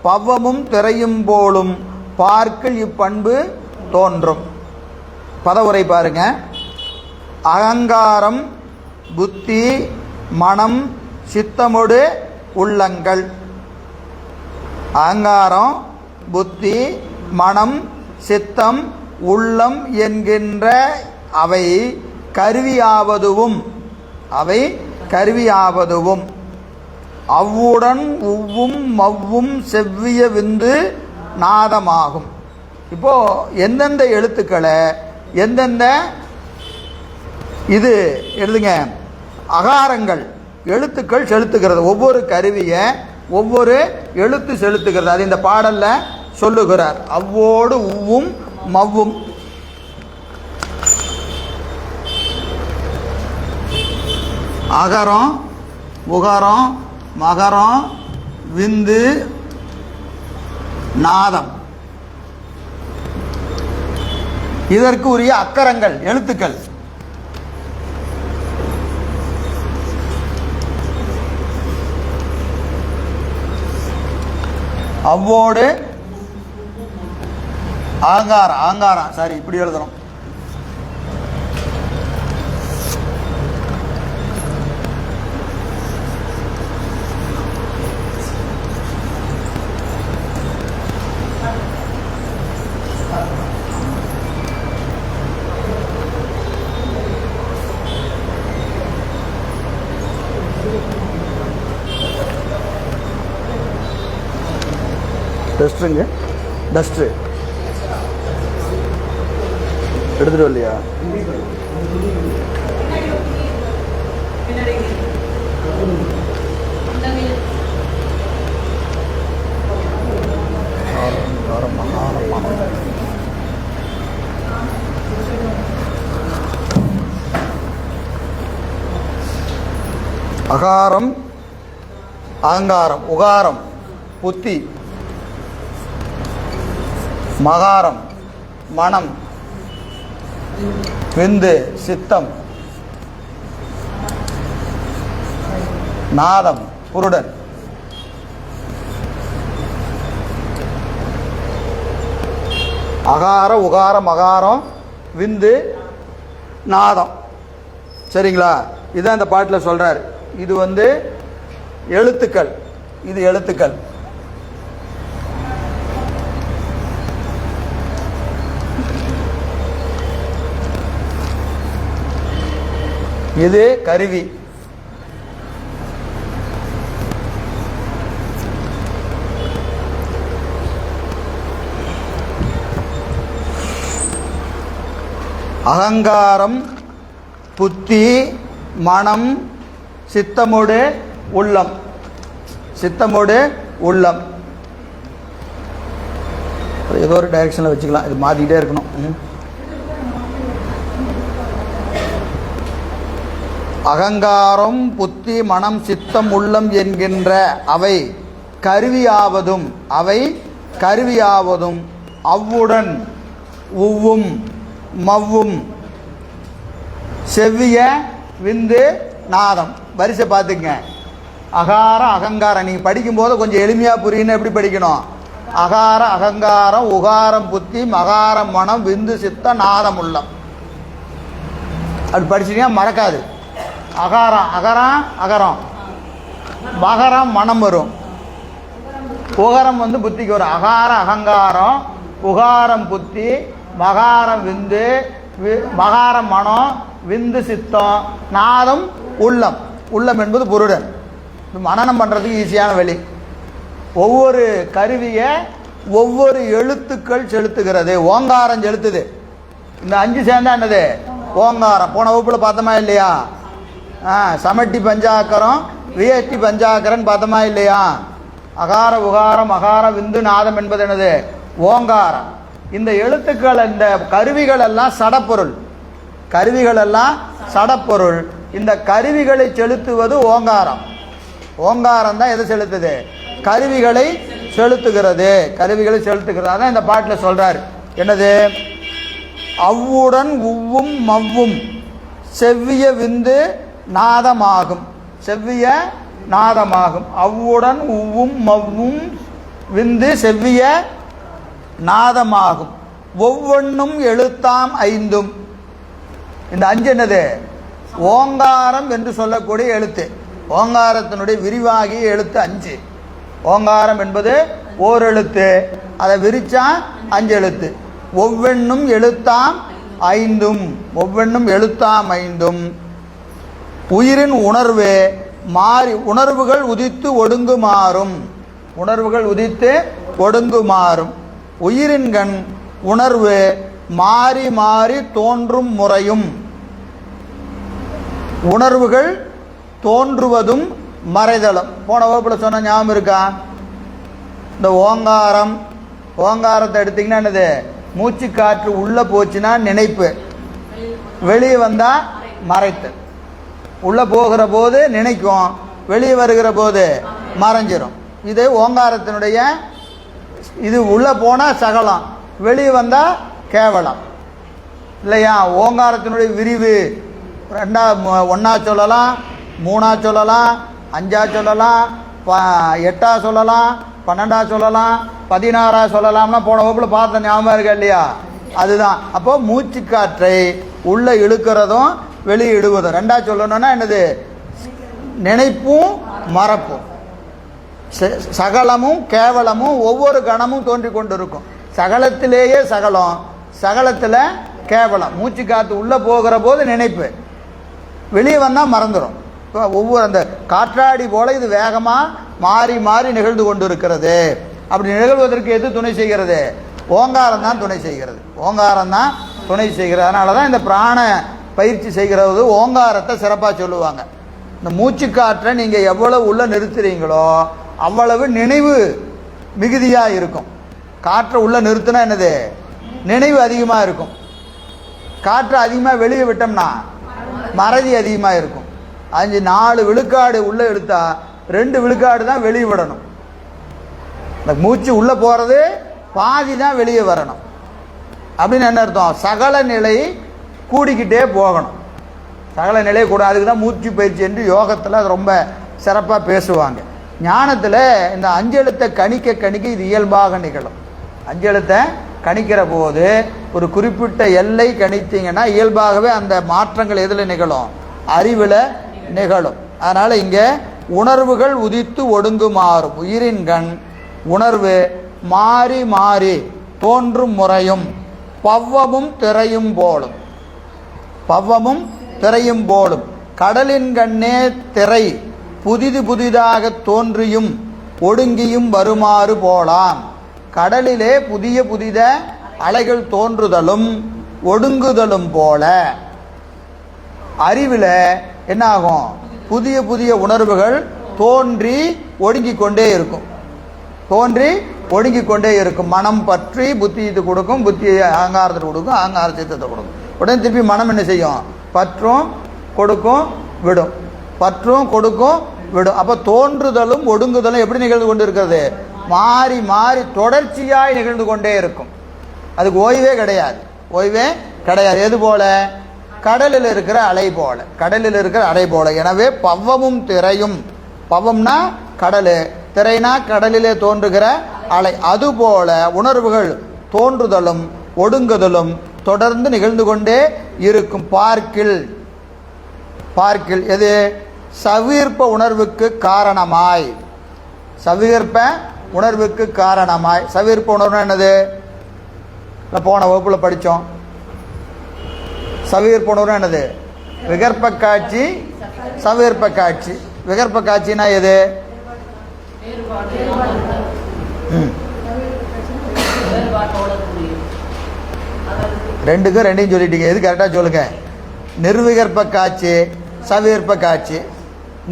பவ்வமும் திரையும் போலும் பார்க்கில் இப்பண்பு தோன்றும். பதவுரை பாருங்க. அகங்காரம், புத்தி, மனம், சித்தமொடு உள்ளங்கள். அகங்காரம், புத்தி, மனம், சித்தம், உள்ளம் என்கின்ற அவை கருவியாவதுவும் அவ்வுடன் உவ்வும் மவ்வும் செவ்விய விந்து நாதமாகும். இப்போ எந்தெந்த எழுத்துக்களை எந்தெந்த இது எழுதுங்க, அகாரங்கள் எழுத்துக்கள் செலுத்துகிறது. ஒவ்வொரு கருவியை ஒவ்வொரு எழுத்து செலுத்துகிறது. அது இந்த பாடல்ல சொல்லுகிறார். அவ்வோடு உவ்வும் மவ்வும். அகரம் உகரம் மகரம் விந்து நாதம். இதற்கு உரிய அக்கரங்கள் எழுத்துக்கள். அவ்வோடு ஆங்காரம் ஆங்காரம் சாரி இப்படி எழுதணும். டஸ்ட்டுங்க டஸ்ட்டு எடுத்துட்டு வரலையா? அகாரம் அகங்காரம் உகாரம் புத்தி மகாரம் மனம் விந்து சித்தம் நாதம் புருடன். அகார உகார மகாரம் விந்து நாதம். சரிங்களா? இதுதான் இந்த பாட்டில் சொல்றார். இது எழுத்துக்கள். இது எழுத்துக்கள். இது கருவி. அகங்காரம் புத்தி மனம் சித்தமோடு உள்ளம். சித்தமோடு உள்ளம் ஏதோ ஒரு டைரக்ஷனில் வச்சுக்கலாம். இது மாற்றிக்கிட்டே இருக்கணும். அகங்காரம் புத்தி மனம் சித்தம் உள்ளம் என்கின்ற அவை கருவியாவதும் அவ்வுடன் உவ்வும் மவ்வும் செவ்விய விந்து நாதம். வரிசை பார்த்துங்க. அகாரம் அகங்காரம். நீங்கள் படிக்கும்போது கொஞ்சம் எளிமையாக புரியணும். எப்படி படிக்கணும்? அகார அகங்காரம் உகாரம் புத்தி மகாரம் மனம் விந்து சித்தம் நாதம் உள்ளம். அப்படி படிச்சிட்டீங்கன்னா மறக்காது. அகாரம் அகரம் அகரம் மகரம் மனம் வரும். உகரம் புத்திக்கு வரும். அகார அகங்காரம் உகாரம் புத்தி மகாரம் விந்து மகாரம் மனம் விந்து சித்தம் நாதம் உள்ளம். உள்ளம் என்பது புருடன். மனனம் பண்ணுறதுக்கு ஈஸியான வழி. ஒவ்வொரு கருவியை ஒவ்வொரு எழுத்துக்கள் செலுத்துகிறது. ஓங்காரம் செலுத்துது. இந்த 5 சேர்ந்தா என்னது? ஓங்காரம். போன வகுப்பில் பார்த்தோமா இல்லையா? சமட்டி பஞ்சாக்கரம் வியஷ்டி பஞ்சாக்கரன் பார்த்தோமா இல்லையா? அகார உகாரம் அகார விந்து நாதம் என்பது என்னது? ஓங்காரம். இந்த எழுத்துக்கள் இந்த கருவிகள் எல்லாம் சடப்பொருள். கருவிகள் எல்லாம் சடப்பொருள். இந்த கருவிகளை செலுத்துவது ஓங்காரம். ஓங்காரம் தான் எதை செலுத்துது? கருவிகளை செலுத்துகிறது. கருவிகளை செலுத்துகிறது. அதான் இந்த பாட்டில் சொல்றாரு. என்னது? அவ்வுடன் உவ்வும் மவ்வும் செவ்விய விந்து நாதமாகும். செவ்விய நாதமாகும். அவ்வுடன் உவ்வும் மவ்வும் விந்து செவ்விய நாதமாகும். ஒவ்வொன்றும் எழுத்தாம் ஐந்தும். இந்த 5 என்னது? ஓங்காரம் என்று சொல்லக்கூடிய எழுத்து. ஓங்காரத்தினுடைய விரிவாகிய எழுத்து 5. ஓங்காரம் என்பது ஓர் எழுத்து. அதை விரிச்சா 5 எழுத்து. ஒவ்வொன்றும் எழுத்தாம் ஐந்தும். ஒவ்வொன்றும் எழுத்தாம் ஐந்தும். உயிரின் உணர்வு மாறி உணர்வுகள் உதித்து ஒடுங்குமாறும். உணர்வுகள் உதித்து ஒடுங்குமாறும். உயிரின்கண் உணர்வு மாறி மாறி தோன்றும் முறையும். உணர்வுகள் தோன்றுவதும் மறைதலும். போன வகுப்பில் சொன்ன ஞாபகம் இருக்கா? இந்த ஓங்காரம் ஓங்காரத்தை எடுத்தீங்கன்னா என்னது, மூச்சு காற்று உள்ள போச்சுன்னா நினைப்பு, வெளியே வந்தா மறைத்து. உள்ள போகிற போது நினைக்கும், வெளியே வருகிற போது மறைஞ்சிரும். இது ஓங்காரத்தினுடைய, இது உள்ள போனா சகலம், வெளியே வந்தா கேவலம் இல்லையா? ஓங்காரத்தினுடைய விரிவு ஒன்னா சொல்லலாம், மூணா சொல்லலாம், அஞ்சா சொல்லலாம், 8ஆ சொல்லலாம், 12ஆ சொல்லலாம், 16ஆ சொல்லலாம்னா போன வகுப்புல பார்த்த ஞாபகம் இருக்கா இல்லையா? அதுதான். அப்போ மூச்சு காற்றை உள்ள இழுக்கிறதும் வெளியே இடுவதும். 2ஆ சொல்லணும்னா என்னது, நினைப்பும் மறப்பும், சகலமும் கேவலமும் ஒவ்வொரு கணமும் தோன்றி கொண்டு இருக்கும். சகலத்திலேயே சகலம், சகலத்தில் கேவலம். மூச்சு காற்று உள்ளே போகிற போது நினைப்பு, வெளியே வந்தால் மறந்துடும். இப்போ ஒவ்வொரு அந்த காற்றாடி போல இது வேகமாக மாறி மாறி நிகழ்ந்து கொண்டு இருக்கிறது. அப்படி நிகழ்வதற்கு எது துணை செய்கிறது? ஓங்காரம் தான் துணை செய்கிறது. ஓங்காரம் தான் துணை செய்கிறது. அதனால தான் இந்த பிராண பயிற்சி செய்கிறது ஓங்காரத்தை சிறப்பாக சொல்லுவாங்க. இந்த மூச்சு காற்றை நீங்கள் எவ்வளவு உள்ள நிறுத்துறீங்களோ அவ்வளவு நினைவு மிகுதியாக இருக்கும். காற்றை உள்ள நிறுத்தினா என்னது, நினைவு அதிகமாக இருக்கும். காற்றை அதிகமாக வெளியே விட்டோம்னா மறதி அதிகமாக இருக்கும். 4 விழுக்காடு உள்ளே எடுத்தா 2 விழுக்காடு தான் வெளியே விடணும். இந்த மூச்சு உள்ளே போகிறது பாதி தான் வெளியே வரணும். அப்படின்னு என்ன அர்த்தம்? சகல நிலை கூடிக்கிட்டே போகணும். சகல நிலை கூட, அதுக்கு தான் மூச்சு பயிற்சி என்று யோகத்தில் அது ரொம்ப சிறப்பாக பேசுவாங்க. ஞானத்தில் இந்த அஞ்செழுத்தை கணிக்க கணிக்க இது இயல்பாக நிகழும். அஞ்செழுத்தை கணிக்கிற போது ஒரு குறிப்பிட்ட எல்லை கணித்தீங்கன்னா இயல்பாகவே அந்த மாற்றங்கள் எதில் நிகழும்? அறிவில் நிகழும். அதனால் இங்கே உணர்வுகள் உதித்து ஒடுங்குமாறும் உயிரின் கண் உணர்வு மாறி மாறி தோன்றும் முறையும் பவ்வமும் திரையும் போலும். பவ்வமும் திரையும் போலும். கடலின் கண்ணே திரை புதிது புதிதாக தோன்றியும் ஒடுங்கியும் வருமாறு போலாம். கடலிலே புதிய புதித அலைகள் தோன்றுதலும் ஒடுங்குதலும் போல அறிவில் என்ன ஆகும்? புதிய புதிய உணர்வுகள் தோன்றி ஒடுங்கி கொண்டே இருக்கும். தோன்றி ஒடுங்கி கொண்டே இருக்கும். மனம் பற்றி புத்தி இது கொடுக்கும், புத்தி அகங்காரத்தை கொடுக்கும், அகங்கார சித்தத்தை கொடுக்கும். உடனே திருப்பி மனம் என்ன செய்யும்? பற்றும் கொடுக்கும் விடும், பற்றும் கொடுக்கும் விடும். அப்போ தோன்றுதலும் ஒடுங்குதலும் எப்படி நிகழ்ந்து கொண்டு இருக்கிறது? மாறி மாறி தொடர்ச்சியாய் நிகழ்ந்து கொண்டே இருக்கும். அதுக்கு ஓய்வே கிடையாது, ஓய்வே கிடையாது. எது போல? கடலில் இருக்கிற அலை போல, கடலில் இருக்கிற அலை போல. எனவே பவ்வமும் திரையும், பவம்னா கடல், திரைனா கடலிலே தோன்றுகிற அலை. அதுபோல உணர்வுகள் தோன்றுதலும் ஒடுங்குதலும் தொடர்ந்து நிகழ்ந்து கொண்டே இருக்கும். பார்க்கில், பார்க்கில் எது? சவிர்ப்ப உணர்வுக்கு காரணமாய், சவிர்ப்ப உணர்வுக்கு காரணமாய். சவிர்ப்ப உணர்வு என்னது? போன வகுப்புல படித்தோம். சவிர்ப்ப உணர்வு என்னது? விகற்ப காட்சி, சவிர்ப்ப காட்சி. விகற்ப காட்சினா எது? ரெண்டையும் சொல்லிட்டீங்க. எது கரெக்டாக சொல்லுங்க. நிர்விகற்ப காட்சி, சவிர்ப்ப காட்சி.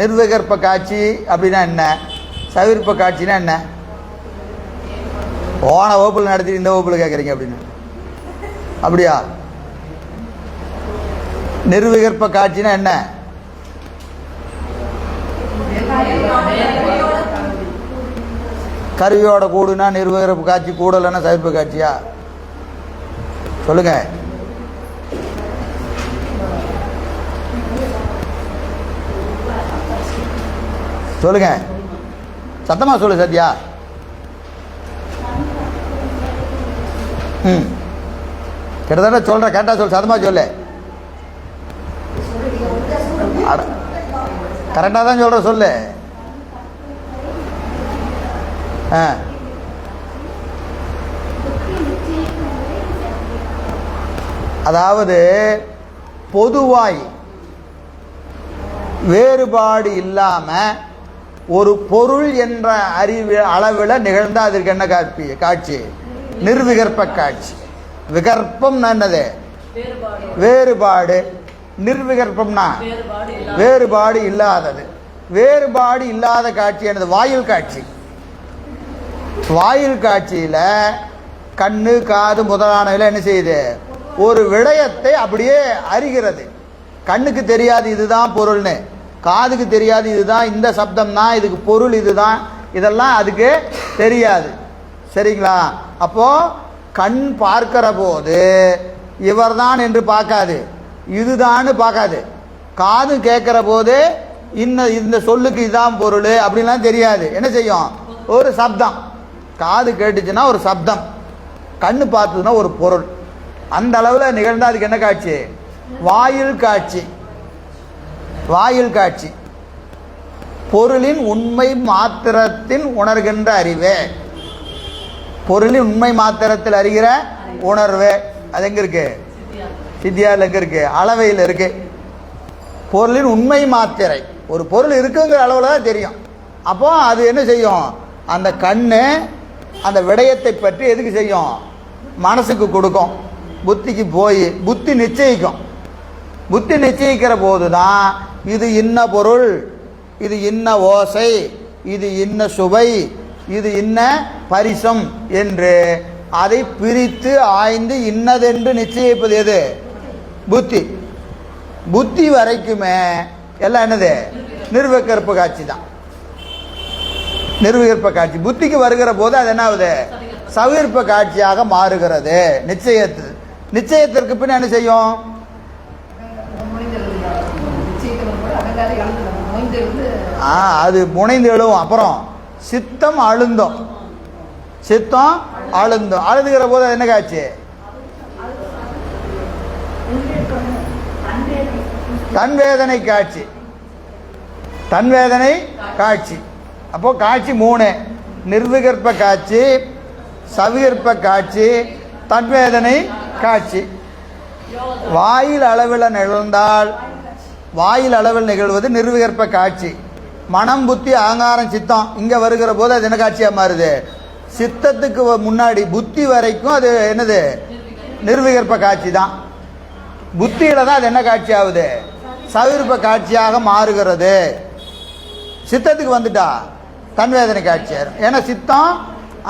நிர்விகற்ப காட்சி அப்படின்னா என்ன? சவிர்ப்ப காட்சினா என்ன? போன வகுப்புல நடத்தி இந்த வகுப்புல கேட்குறீங்க அப்படின்னு அப்படியா? நிர்விகற்ப காட்சினா என்ன? கருவியோட கூடுனா நிர்விகற்ப காட்சி, கூடலைன்னா சவிர்ப்ப காட்சியா? சொல்லுங்க. சொல்லுங்க, சத்தமா சொல்லு சத்யா. கிட்டத்தட்ட சொல்ற, கேட்டா சொல்லு, சத்தமா சொல்லு. கரெக்டா தான் சொல்ற, சொல்லு. அதாவது பொதுவாய் வேறுபாடு இல்லாம ஒரு பொருள் என்ற அறிவு அளவில் நிகழ்ந்தா அதற்கு என்ன காட்சி? நிர்விகற்ப காட்சி. விகற்பம் என்னது? வேறுபாடு. நிர்விகற்பம்னா வேறுபாடு இல்லாதது. வேறுபாடு இல்லாத காட்சி என்னது? வாயில் காட்சி. வாயில் காட்சியில கண்ணு காது முதலானவையில் என்ன செய்யுது? ஒரு விடயத்தை அப்படியே அறிகிறது. கண்ணுக்கு தெரியாது இதுதான் பொருள்னு, காதுக்கு தெரியாது இதுதான் இந்த சப்தம் தான் இதுக்கு பொருள் இதுதான், இதெல்லாம் அதுக்கு தெரியாது. சரிங்களா? அப்போ கண் பார்க்கிற போது இவர்தான் என்று பார்க்காது, இதுதான்னு பார்க்காது. காது கேட்கிற போது இந்த சொல்லுக்கு இதுதான் பொருள் அப்படின்லாம் தெரியாது. என்ன செய்யும்? ஒரு சப்தம். காது கேட்டுச்சுன்னா ஒரு சப்தம், கண்ணு பார்த்ததுன்னா ஒரு பொருள். அந்த அளவில் நிகழ்ந்தா அதுக்கு என்ன காட்சி? வாயில் காட்சி. வாயில் காட்சி பொருளின் உண்மை மாத்திரத்தின் உணர்கின்ற அறிவே. பொருளின் உண்மை மாத்திரத்தில் அறிகிற உணர்வு. அது எங்க இருக்கு? சித்தியாவில் எங்க இருக்கு? அளவையில் இருக்கு. பொருளின் உண்மை மாத்திரை, ஒரு பொருள் இருக்குங்கிற அளவில் தான் தெரியும். அப்போ அது என்ன செய்யும்? அந்த கண்ணு அந்த விடயத்தை பற்றி எதுக்கு செய்யும்? மனசுக்கு கொடுக்கும், புத்திக்கு போய் புத்தி நிச்சயிக்கும். புத்தி நிச்சயிக்கிற போது தான் இது இன்ன பொருள், இது இன்ன ஓசை, இது இன்ன சுவை, இது இன்ன பரிசம் என்று அதை பிரித்து ஆய்ந்து இன்னதென்று நிச்சயிப்பது எது? புத்தி. புத்தி வரைக்குமே எல்லாம் என்னது? நிர்விகற்ப காட்சி தான். நிர்விகற்ப காட்சி புத்திக்கு வருகிற போது அது என்ன ஆகுது? சவிகற்ப காட்சியாக மாறுகிறது. நிச்சயத்திற்கு பின் என்ன செய்யும்? அது முனைந்து எழுவும். அப்புறம் சித்தம் அழுந்தோம். சித்தம் அழுந்தோம். அழுதுகிற போது அது என்ன காட்சி? தன்வேதனை காட்சி. தன்வேதனை காட்சி. அப்போ காட்சி 3: நிர்விகற்ப காட்சி, சவிகற்ப காட்சி, தன்வேதனை காட்சி. வாயில் அளவில் நிகழ்ந்தால், வாயில் அளவில் நிகழ்வது நிர்விகற்ப காட்சி. மனம் புத்தி அகங்காரம் சித்தம் இங்கே வருகிற போது அது என்ன காட்சியாக மாறுது? சித்தத்துக்கு முன்னாடி புத்தி வரைக்கும் அது என்னது? நிர்விகற்ப காட்சி தான். புத்தியில தான் அது என்ன காட்சி ஆகுது? சவிகற்ப காட்சியாக மாறுகிறது. சித்தத்துக்கு வந்துட்டா தன்வேதனை காட்சியார். ஏன்னா சித்தம்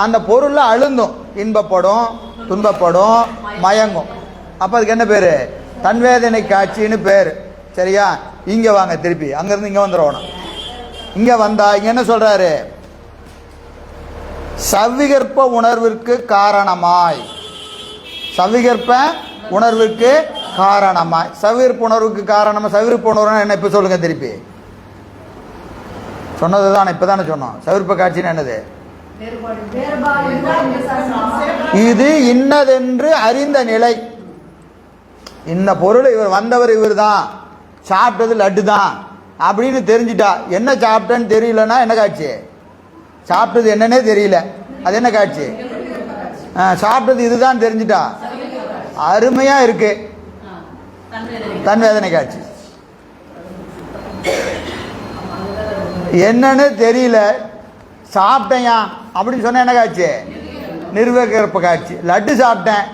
அந்த பொருளில் அழுந்தும், இன்பப்படும், துன்பப்படும், மயங்கும். அப்போ அதுக்கு என்ன பேர்? தன்வேதனை காட்சின்னு பேர். சரியா? இங்கே வாங்க, திருப்பி அங்கேருந்து இங்கே வந்துடணும். இங்கே வந்தா இங்கே என்ன சொல்கிறாரு? சவிகற்ப உணர்விற்கு காரணமாய். சவிகற்ப உணர்வுக்கு காரணமாய். சவிகற்ப உணர்வுக்கு காரணமாக சவிகற்ப உணர்வு என்ன? இப்போ சொல்லுங்க திருப்பி. சொன்னது தான் இப்போ தானே சொன்னோம். சவிகற்ப காட்சின்னு என்னது? இது இன்னதென்று அறிந்த நிலை. இந்த பொருள் இவர் வந்தவர் இவர் தான், சாப்பிட்டது லட்டு தான் அப்படின்னு தெரிஞ்சிட்டா. என்ன சாப்பிட்டேன்னு தெரியலன்னா என்ன காட்சி? சாப்பிட்டது என்னன்னே தெரியல, அது என்ன காட்சி? சாப்பிட்டது இதுதான் தெரிஞ்சிட்டா அருமையா இருக்கு, தன்வேதனை காட்சி. என்னன்னு தெரியல, சாப்பிட்டேயா அப்படின்னு சொன்ன என்ன காட்சி? நிர்விகற்ப காட்சி. லட்டு சாப்பிட்டேன்,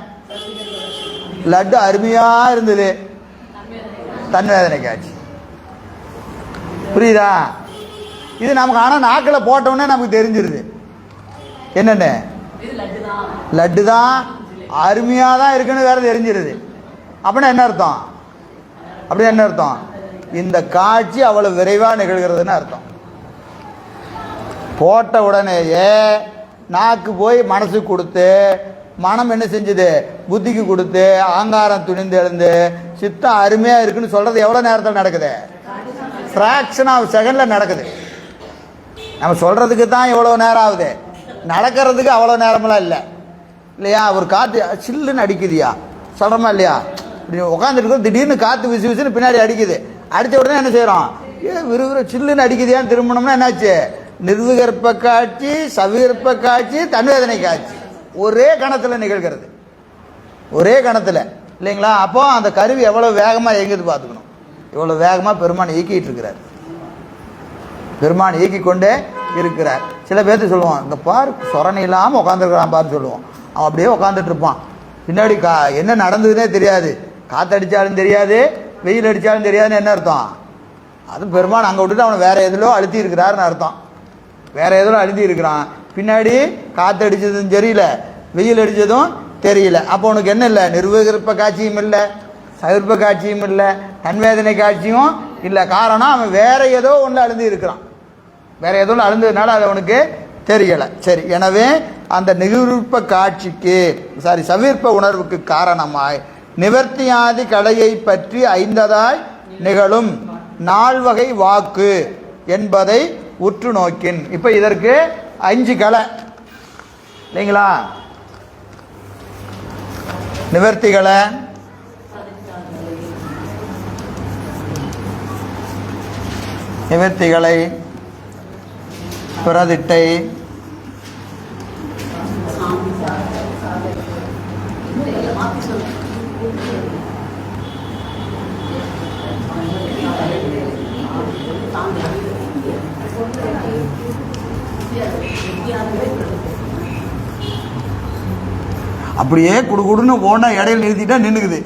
லட்டு அருமையா இருந்தது, தன்வேதனை காட்சி. புரியுதா? இது நமக்கு ஆனால் நாக்கில் போட்டோன்னே நமக்கு தெரிஞ்சிருது. என்னென்ன? லட்டு தான், அருமையாக தான் இருக்குன்னு வேற தெரிஞ்சிருது. அப்படின்னா என்ன அர்த்தம்? அப்படி என்ன அர்த்தம்? இந்த காட்சி அவ்வளவு விரைவாக நிகழ்கிறதுன்னு அர்த்தம். போட்ட உடனேயே நாக்கு போய் மனசுக்கு கொடுத்து, மனம் என்ன செஞ்சுது? புத்திக்கு கொடுத்து, ஆங்காரம் துணிந்து எழுந்து சித்தம் அருமையாக இருக்குன்னு சொல்கிறது எவ்வளோ நேரத்தில் நடக்குது? ஃப்ராக்ஷன் ஆஃப் செகண்டில் நடக்குது. நம்ம சொல்கிறதுக்கு தான் எவ்வளோ நேரம் ஆகுது, நடக்கிறதுக்கு அவ்வளோ நேரமெல்லாம் இல்லை இல்லையா? ஒரு காற்று சில்லுன்னு அடிக்குதுயா, சொல்கிறோமா இல்லையா? இப்படி உட்காந்துட்டு திடீர்னு காற்று விசு விசுன்னு பின்னாடி அடிக்குது. அடித்த உடனே என்ன செய்கிறோம்? விறுவிறு சில்லுன்னு அடிக்குதியான்னு திரும்பணும்னா என்னாச்சு? நிர்விகற்ப காட்சி, சவிகற்ப காட்சி, தன்வேதனை காட்சி ஒரே கணத்தில் நிகழ்கிறது, ஒரே கணத்தில் இல்லைங்களா? அப்போ அந்த கருவி எவ்வளோ வேகமாக இயங்குது பார்த்துக்கணும். இவ்வளோ வேகமாக பெருமான் இயக்கிட்டு இருக்கிறார், பெருமான் இயக்கி கொண்டே இருக்கிறார். சில பேர்த்து சொல்லுவான், இங்கே பார் சொரணை இல்லாமல் உட்காந்துருக்கிறான் பாரு சொல்லுவோம். அவன் அப்படியே உட்காந்துட்டு இருப்பான், பின்னாடி என்ன நடந்ததுன்னே தெரியாது, காற்றடிச்சாலும் தெரியாது, வெயில் அடித்தாலும் தெரியாதுன்னு என்ன அர்த்தம்? அது பெருமான் அங்கே விட்டுட்டு அவனை வேற எதிலோ அழுத்தி இருக்கிறாருன்னு அர்த்தம். வேற எதிலோ அழுத்தி இருக்கிறான், பின்னாடி காற்று அடிச்சதும் தெரியல, வெயில் அடித்ததும் தெரியல. அப்போ உனக்கு என்ன இல்லை? நிர்விகற்ப காட்சியும் இல்லை, சவிர்ப்ப காட்சியும் இல்லை, தன்வேதனை காட்சியும் இல்லை. காரணம் அவன் வேற ஏதோ ஒன்று அழுந்து இருக்கிறான். வேற ஏதோ ஒன்று அழுந்ததுனால அது அவனுக்கு தெரியலை. சரி, எனவே அந்த நிர்விற்ப காட்சிக்கு சவிர்ப்ப உணர்வுக்கு காரணமாய் நிவர்த்தியாதி கலையை பற்றி ஐந்ததாய் நிகழும் நால்வகை வாக்கு என்பதை உற்று நோக்கின். இப்ப இதற்கு 5 கலை இல்லைங்களா? நிவர்த்திகளை, நிவர்த்திகளை, பிரதிட்டை, அப்படியே குடுகுடுன்னு ஓனா இடையில நிறுத்திட்டா நின்னுக்குது.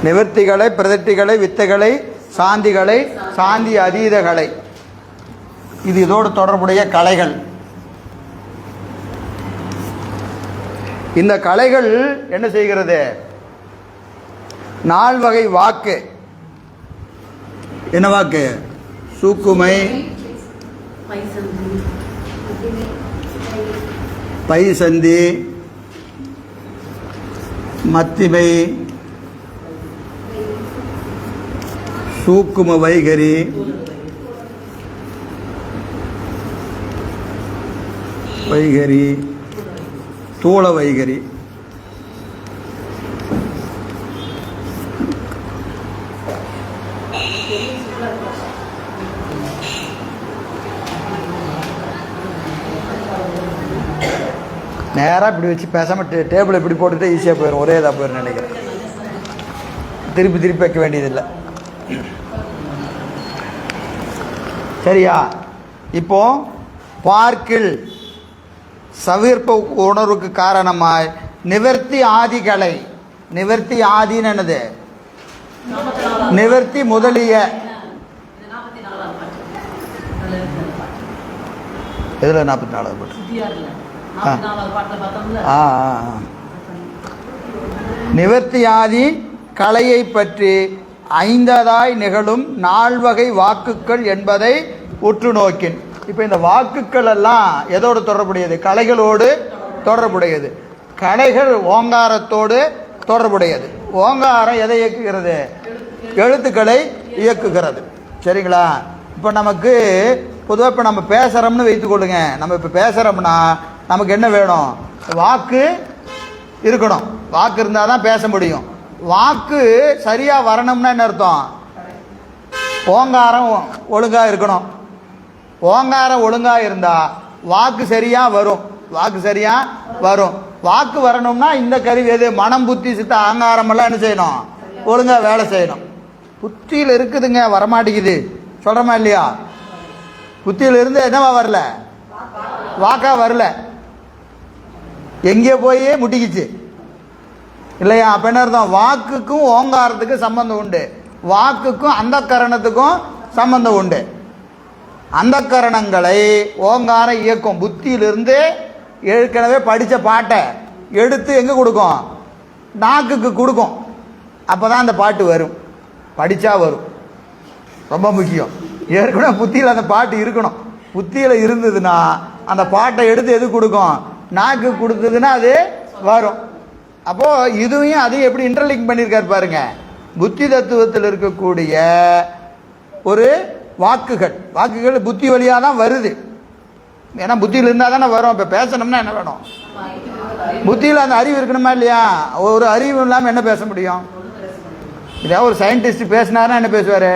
நிவர்த்திகளை, பிரதிட்டிகளை, வித்தைகளை, சாந்திகளை, சாந்தி அதீதகளை, இது இதோடு தொடர்புடைய கலைகள். இந்த கலைகள் என்ன செய்கிறது? 4 வகை வாக்கு. என்ன வாக்கு? சூக்குமை, பைசந்தி, மத்திமை, சூக்கும வைகரி, வைகரி, தூள வைகரி. நேராக இப்படி வச்சு பேசாமல் டேபிள் இப்படி போட்டுட்டு ஈஸியாக போயிடும், ஒரே இதாக போயிடும் நினைக்கிறேன். திருப்பி திருப்பி வைக்க வேண்டியதில்லை. சரியா? இப்போ பார்க்கில் சவிர்ப்ப உணர்வுக்கு காரணமாய் நிவர்த்தி ஆதிகளை, நிவர்த்தி ஆதின்னு என்னது? நிவர்த்தி முதலிய எதுல 44 பாட்டு? நிவர்த்தி ஆதி கலையை பற்றி ஐந்ததாய் நிகழும் 4 வகை வாக்குகள் என்பதை உற்று நோக்கின். இப்போ இந்த வாக்குகள் எல்லாம் எதோடு தொடர்புடையது? கலைகளோடு தொடர்புடையது. கலைகள் ஓங்காரத்தோடு தொடர்புடையது. ஓங்காரம் எதை இயக்குகிறது? எழுத்துக்களை இயக்குகிறது. சரிங்களா? இப்போ நமக்கு பொதுவாக இப்போ நம்ம பேசுகிறோம்னு வைத்துக்கொள்ளுங்க. நம்ம இப்போ பேசுகிறோம்னா நமக்கு என்ன வேணும்? வாக்கு இருக்கணும். வாக்கு இருந்தால் தான் பேச முடியும். வாக்கு சரியாக வரணும்னா என்ன அர்த்தம்? ஓங்காரம் ஒழுங்காக இருக்கணும். ஓங்காரம் ஒழுங்காக இருந்தால் வாக்கு சரியாக வரும். வாக்கு சரியாக வரும். வாக்கு வரணும்னா இந்த கருவி எது? மனம், புத்தி, சித்த, அகங்காரமெல்லாம் என்ன செய்யணும்? ஒழுங்காக வேலை செய்யணும். புத்தியில் இருக்குதுங்க, வரமாட்டேங்குது. சொல்கிறோமா இல்லையா? புத்தியில் இருந்து என்னவா வரல? வாக்கா வரல. எங்கே போய் முட்டிக்குச்சு இல்லையா? அப்போ என்ன அர்த்தம்? வாக்குக்கும் ஓங்காரத்துக்கும் சம்பந்தம் உண்டு. வாக்குக்கும் அந்த கரணத்துக்கும் சம்பந்தம் உண்டு. அந்த கரணங்களை ஓங்காரம் இயக்கும். புத்தியிலிருந்து ஏற்கனவே படித்த பாட்டை எடுத்து எங்கே கொடுக்கும்? நாக்குக்கு கொடுக்கும். அப்போ தான் அந்த பாட்டு வரும். படித்தா வரும். ரொம்ப முக்கியம். ஏற்கனவே புத்தியில் அந்த பாட்டு இருக்கணும். புத்தியில் இருந்ததுன்னா அந்த பாட்டை எடுத்து எது கொடுக்கும்? நாக்கு கொடுத்ததுன்னா அது வரும். அப்போது இதுவும் அதையும் எப்படி இன்டர்லிங்க் பண்ணியிருக்காரு பாருங்க. புத்தி தத்துவத்தில் இருக்கக்கூடிய ஒரு வாக்குகள், வாக்குகள் புத்தி வழியாக தான் வருது. ஏன்னா புத்தியில் இருந்தால் தானே வரும். இப்போ பேசணும்னா என்ன வேணும்? புத்தியில் அந்த அறிவு இருக்கணுமா இல்லையா? ஒரு அறிவு இல்லாமல் என்ன பேச முடியும்? இதாவது ஒரு சயின்டிஸ்ட் பேசினாருன்னா என்ன பேசுவார்?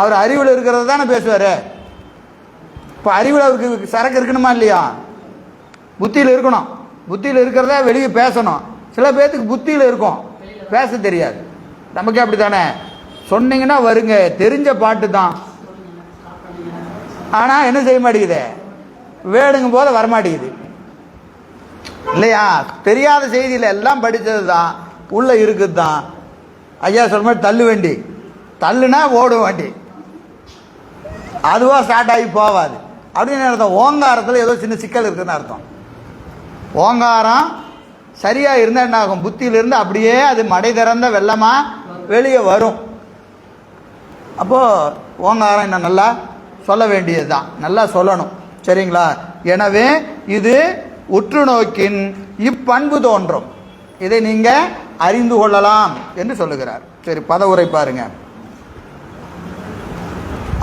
அவர் அறிவில் இருக்கிறத தானே பேசுவார். இப்போ அறிவில் அவருக்கு சரக்கு இருக்கணுமா இல்லையா? புத்தியில் இருக்கணும். புத்தியில் இருக்கிறத வெளியே பேசணும். சில பேர்த்துக்கு புத்தியில் இருக்கும், பேச தெரியாது. நமக்கே அப்படி தானே? சொன்னீங்கன்னா வருங்க, தெரிஞ்ச பாட்டு தான். ஆனால் என்ன செய்ய மாட்டேங்குது? வேணுங்கும் போது வரமாட்டேங்குது இல்லையா? தெரியாத செய்தியில் எல்லாம் படித்தது தான், உள்ளே இருக்குது தான். ஐயா சொல்ற மாதிரி தள்ளு வண்டி, தள்ளுனா ஓடும் வண்டி, அதுவாக ஸ்டார்ட் ஆகி போகாது அப்படின்னு அர்த்தம். ஓங்காரத்தில் ஏதோ சின்ன சிக்கல் இருக்குதுன்னு அர்த்தம். ஓங்காரம் சரியாக இருந்தால் என்ன ஆகும்? புத்தியிலிருந்து அப்படியே அது மடை திறந்த வெள்ளமாக வெளியே வரும். அப்போது ஓங்காரம் என்ன நல்லா சொல்ல வேண்டியது தான், நல்லா சொல்லணும். சரிங்களா? எனவே இது உற்று நோக்கின் இப்பண்பு தோன்றும், இதை நீங்கள் அறிந்து கொள்ளலாம் என்று சொல்லுகிறார். சரி, பதவுரை பாருங்க.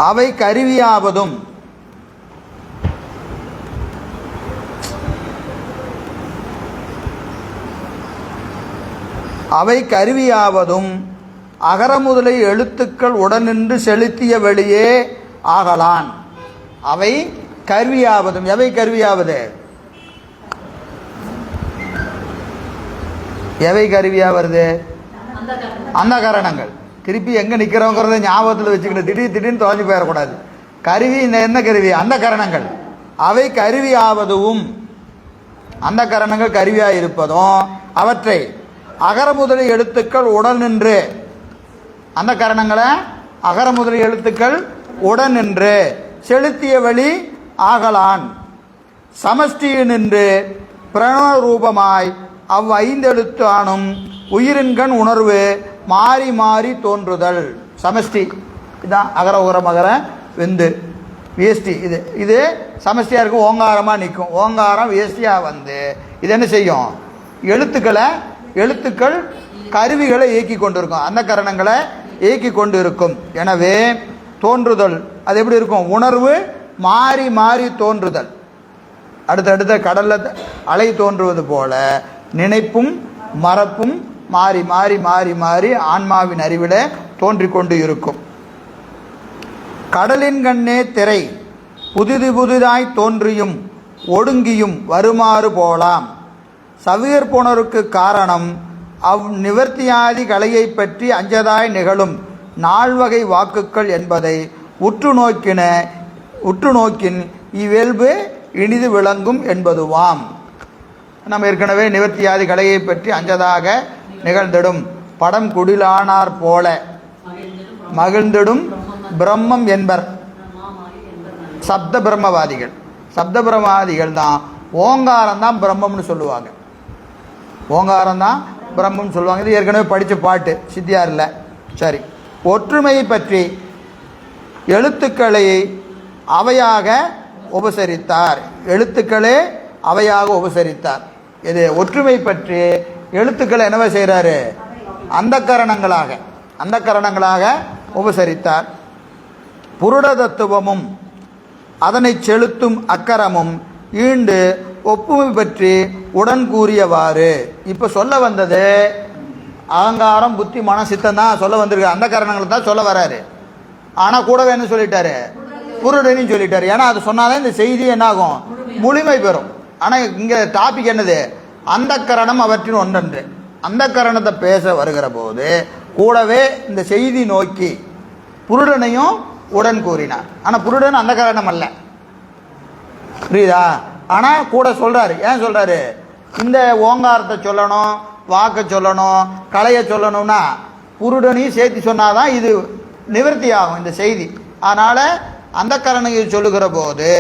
அவை கருவியாவதும் அவை கருவியாவதும் அகரமுதலை எழுத்துக்கள் உடனின்று செலுத்திய வெளியே ஆகலான். அவை கருவியாவதும், எவை கருவியாவது? எவை கருவியாவது? அந்த கரணங்கள். திருப்பி எங்கே நிற்கிறோங்கிறத ஞாபகத்தில் வச்சுக்கிட்டு திடீர்னு தொலைஞ்சு போயிடக்கூடாது. கருவி என்ன கருவி? அந்த கரணங்கள். அவை கருவியாவதும், அந்த கரணங்கள் கருவியாக இருப்பதும் அவற்றை அகரமுதலி எழுத்துக்கள் உடன் நின்று, அந்த கரணங்களை அகரமுதலி எழுத்துக்கள் உடன் நின்று செலுத்திய வழி ஆகலான். சமஷ்டியில் நின்று பிரணவ ரூபமாய் அவ் ஐந்தெழுத்து ஆனும் உயிரின்கண் உணர்வு மாறி மாறி தோன்றுதல். சமஷ்டி இதுதான் அகர உகர மகர வெந்து வியஸ்டி. இது சமஷ்டியாக இருக்கும், ஓங்காரமாக நிற்கும். ஓங்காரம் வியஸ்டியாக வந்து இது என்ன செய்யும்? எழுத்துக்கள் கருவிகளை இயக்கி கொண்டிருக்கும், அந்த கரணங்களை இயக்கி கொண்டு இருக்கும். எனவே தோன்றுதல் அது எப்படி இருக்கும்? உணர்வு மாறி மாறி தோன்றுதல். அடுத்தடுத்த கடலில் அலை தோன்றுவது போல நினைப்பும் மறப்பும் மாறி மாறி மாறி மாறி ஆன்மாவின் அறிவில் தோன்றிக் கொண்டு இருக்கும். கடலின் கண்ணே திரை புதிதாய் தோன்றியும் ஒடுங்கியும் வருமாறு போலாம். சவியற்புணருக்கு காரணம் அவ் நிவர்த்தியாதி கலையை பற்றி அஞ்சதாய் நிகழும் நால்வகை வாக்குகள் என்பதை உற்று நோக்கின் இவ்வியல்பு இனிது விளங்கும் என்பதுவாம். நம்ம ஏற்கனவே நிவர்த்தியாதி கலையை பற்றி அஞ்சதாக நிகழ்ந்திடும் படம் குடிலானார் போல மகிழ்ந்திடும் பிரம்மம் என்பர் சப்த பிரம்மவாதிகள். சப்த பிரம்மவாதிகள் தான் ஓங்காரம் தான் பிரம்மம்னு சொல்லுவாங்க. ஓங்காரம் தான் பிரம்மம்னு சொல்லுவாங்க. இது ஏற்கனவே படித்த பாட்டு சித்தியாரில். சரி, ஒற்றுமையை பற்றி எழுத்துக்களை அவையாக உபசரித்தார். எழுத்துக்களே அவையாக உபசரித்தார். இது ஒற்றுமை பற்றி எழுத்துக்களை என்னவா செய்கிறாரு? அந்த கரணங்களாக உபசரித்தார். புருட தத்துவமும் அதனை செலுத்தும் அக்கரமும் ஈண்டு ஒப்புமை பற்றி உடன் கூறியவாறு. இப்போ சொல்ல வந்தது அகங்காரம் புத்தி மன சித்தம் தான் சொல்ல வந்திருக்கு, அந்த கரணங்களை தான் சொல்ல வராரு. ஆனால் கூடவே என்ன சொல்லிட்டாரு? புருடனையும் சொல்லிட்டாரு. ஏன்னா அது சொன்னாதான் இந்த செய்தி என்னாகும்? முழுமை பெறும். ஆனால் இங்கே டாபிக் என்னது? அந்த கரணம் அவற்றின் ஒன்றன்று. அந்த கரணத்தை பேச வருகிற போது கூடவே இந்த செய்தி நோக்கி புருடனையும் உடன் கூறினார். ஆனால் புருடன் அந்த கரணம் அல்ல, புரியுதா? ஆனால் கூட சொல்றாரு. ஏன் சொல்றாரு? இந்த ஓங்காரத்தை சொல்லணும், வாக்கை சொல்லணும், கலையை சொல்லணும்னா புருடனையும் சேர்த்து சொன்னாதான் இது நிவர்த்தி ஆகும் இந்த செய்தி. அதனால அந்த கரணையை சொல்லுகிற போது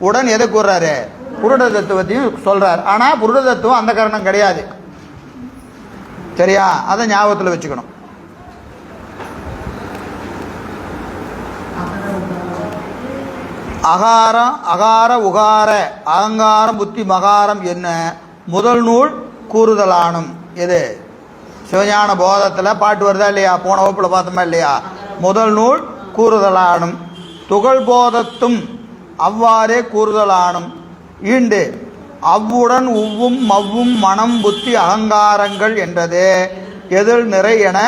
உடன் எதை கூறுறாரு? புருட தத்துவத்தையும் சொல்றாரு. ஆனால் புருட தத்துவம் அந்த கரணம் கிடையாது. சரியா? அதை ஞாபகத்தில் வச்சுக்கணும். அகார உகார அகங்காரம் புத்தி மகாரம் என்ன முதல் நூல் கூறுதலானும். இது சிவஞான போதத்தில் பாட்டு வருதா இல்லையா? போன வகுப்பில் பார்த்தோமா இல்லையா? முதல் நூல் கூறுதலானும் துகள் போதத்தும் அவ்வாறே கூறுதலானும் ஈண்டு அவ்வுடன் உவ்வும் மவ்வும் மனம் புத்தி அகங்காரங்கள் என்றது எதில் நிறை என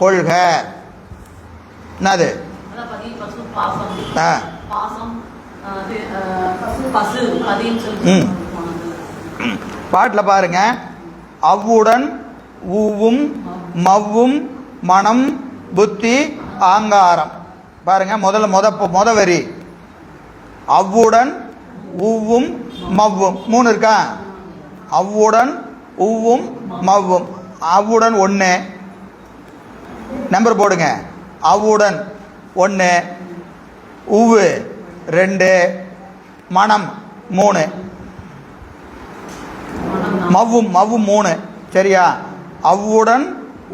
கொள்க. என்னது? பாட்டில் பாருங்க, அவ்வுடன் உவ்வும் மவ்வும் மனம் புத்தி அகங்காரம். பாருங்க, முத வரி அவ்வுடன் உவ்வும் மவ்வும் 3 இருக்கா? அவ்வுடன் உவ்வும் மவ்வும். அவ்வுடன் 1, நம்பர் போடுங்க. அவ்வுடன் 1, உவ்வு 2, மனம் 3, மவ்வும் 3. சரியா? அவ்வுடன்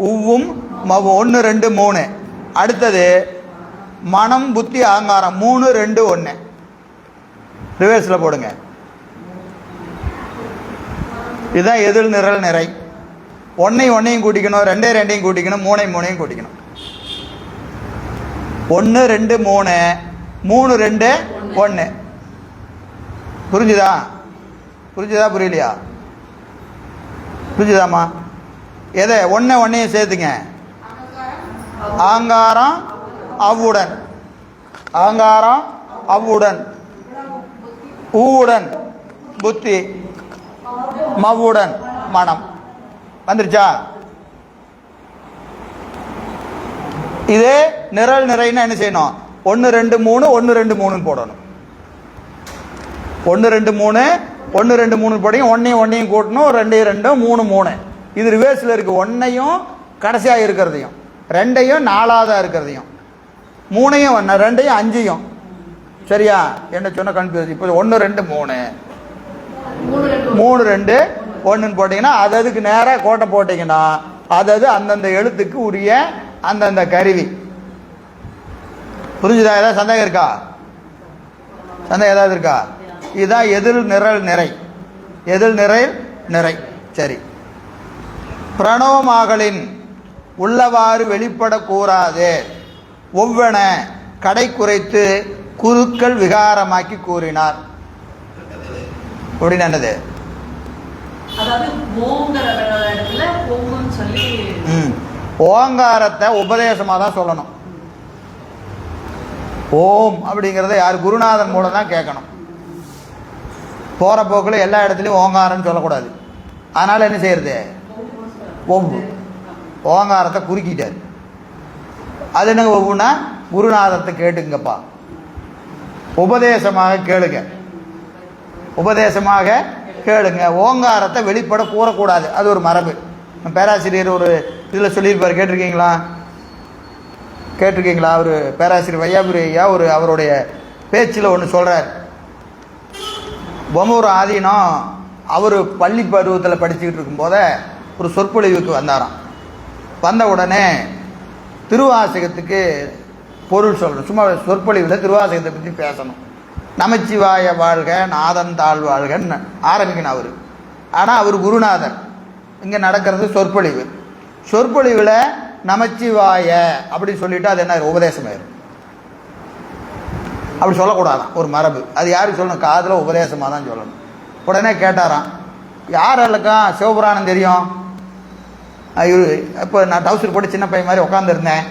உவ்வும் மவ்வும் 1 2 3. அடுத்தது மனம் புத்தி அகங்காரம் 3 2 1. ரிவர்ஸில் போடுங்க. இதுதான் எதில் நிரல் நிறை. 1 1 கூட்டிக்கணும், 2 2 கூட்டிக்கணும், 3 3 கூட்டிக்கணும். 1 2 3, 3 2 1. புரிஞ்சுதா? புரியலையா? புரிஞ்சுதாம்மா? எதை 1 1 சேர்த்துங்க. அகங்காரம் அவ்வுடன், அகங்காரம் அவ்வுடன், ஊவுடன் புத்தி, மவ்வுடன் மனம். வந்துருச்சா? இதே நிரல் நிறைன்னு என்ன செய்யணும்? 1 2 3 1 2 3 போடணும். 1 2 3 1 2 3 போடுங்க. 1 1 கூட்டணும், 2 2 3 3. இது ரிவர்ஸில் இருக்கு. 1ஐயும் கடைசியாக இருக்கிறதையும், 2ஐயும் 4ஆவதா இருக்கிறதையும், 3ஐயும் 2ஐயும் 5ஐயும். சரியா? என்ன சொன்ன கன்ஃபியூஸ். இப்போ 1 2 3 3 2 1 போட்டீங்கன்னா அதுக்கு நேராக கோட்டை போட்டீங்கன்னா அது அந்தந்த எழுத்துக்கு உரிய அந்தந்த கருவி. புரிஞ்சுதா? ஏதாவது சந்தேகம் இருக்கா? சந்தேகம் ஏதாவது இருக்கா? இதுதான் எதில் நிரல் நிறை. எதில் நிறை நிறை. சரி. பிரணவமாகலின் உள்ளவாறு வெளிப்படக்கூறாது ஒவ்வென கடை குறைத்து குருக்கள் விகாரமாக்கி கூறினார். அப்படின்னு என்னது? ஓங்காரத்தை உபதேசமாக தான் சொல்லணும். ஓம் அப்படிங்கிறத யார்? குருநாதன் மூலம் தான் கேட்கணும். போகிற போக்கில் எல்லா இடத்துலையும் ஓங்காரம்னு சொல்லக்கூடாது. அதனால் என்ன செய்யறது? ஒவ்வு. ஓங்காரத்தை குறுக்கிட்டார். அது என்னங்க ஒவ்வுனா? குருநாதத்தை கேட்டுங்கப்பா, உபதேசமாக கேளுங்க, உபதேசமாக கேளுங்க. ஓங்காரத்தை வெளிப்பட கூறக்கூடாது. அது ஒரு மரபு. பேராசிரியர் ஒரு இதில் சொல்லியிருப்பார், கேட்டிருக்கீங்களா? அவர் பேராசிரியர் வையாபுரி ஐயா அவருடைய பேச்சில் ஒன்று சொல்கிறார். பொம்மூர் ஆதீனம் அவர் பள்ளி பருவத்தில் படிச்சுக்கிட்டு இருக்கும்போதே ஒரு சொற்பொழிவுக்கு வந்தாராம். வந்த உடனே திருவாசகத்துக்கு பொருள் சொல்லணும். சும்மா சொற்பொழிவில் திருவாசகத்தை பற்றி பேசணும். நமச்சிவாய வாழ்க நாதன் தாழ் வாழ்கன்னு ஆரம்பிக்கணும் அவர். ஆனால் அவர் குருநாதர். இங்கே நடக்கிறது சொற்பொழிவு. சொற்பொழிவில் நமச்சிவாய அப்படின்னு சொல்லிட்டு அது என்ன உபதேசம் ஆயிரும். அப்படி சொல்லக்கூடாதான், ஒரு மரபு. அது யாருக்கு சொல்லணும்? காதில் உபதேசமாக தான் சொல்லணும். உடனே கேட்டாராம், யாரெல்லாம் சிவபுராணம் தெரியும்? இவர் இப்போ நான் டவுசர் போட்டு சின்ன பையன் மாதிரி உட்காந்துருந்தேன்,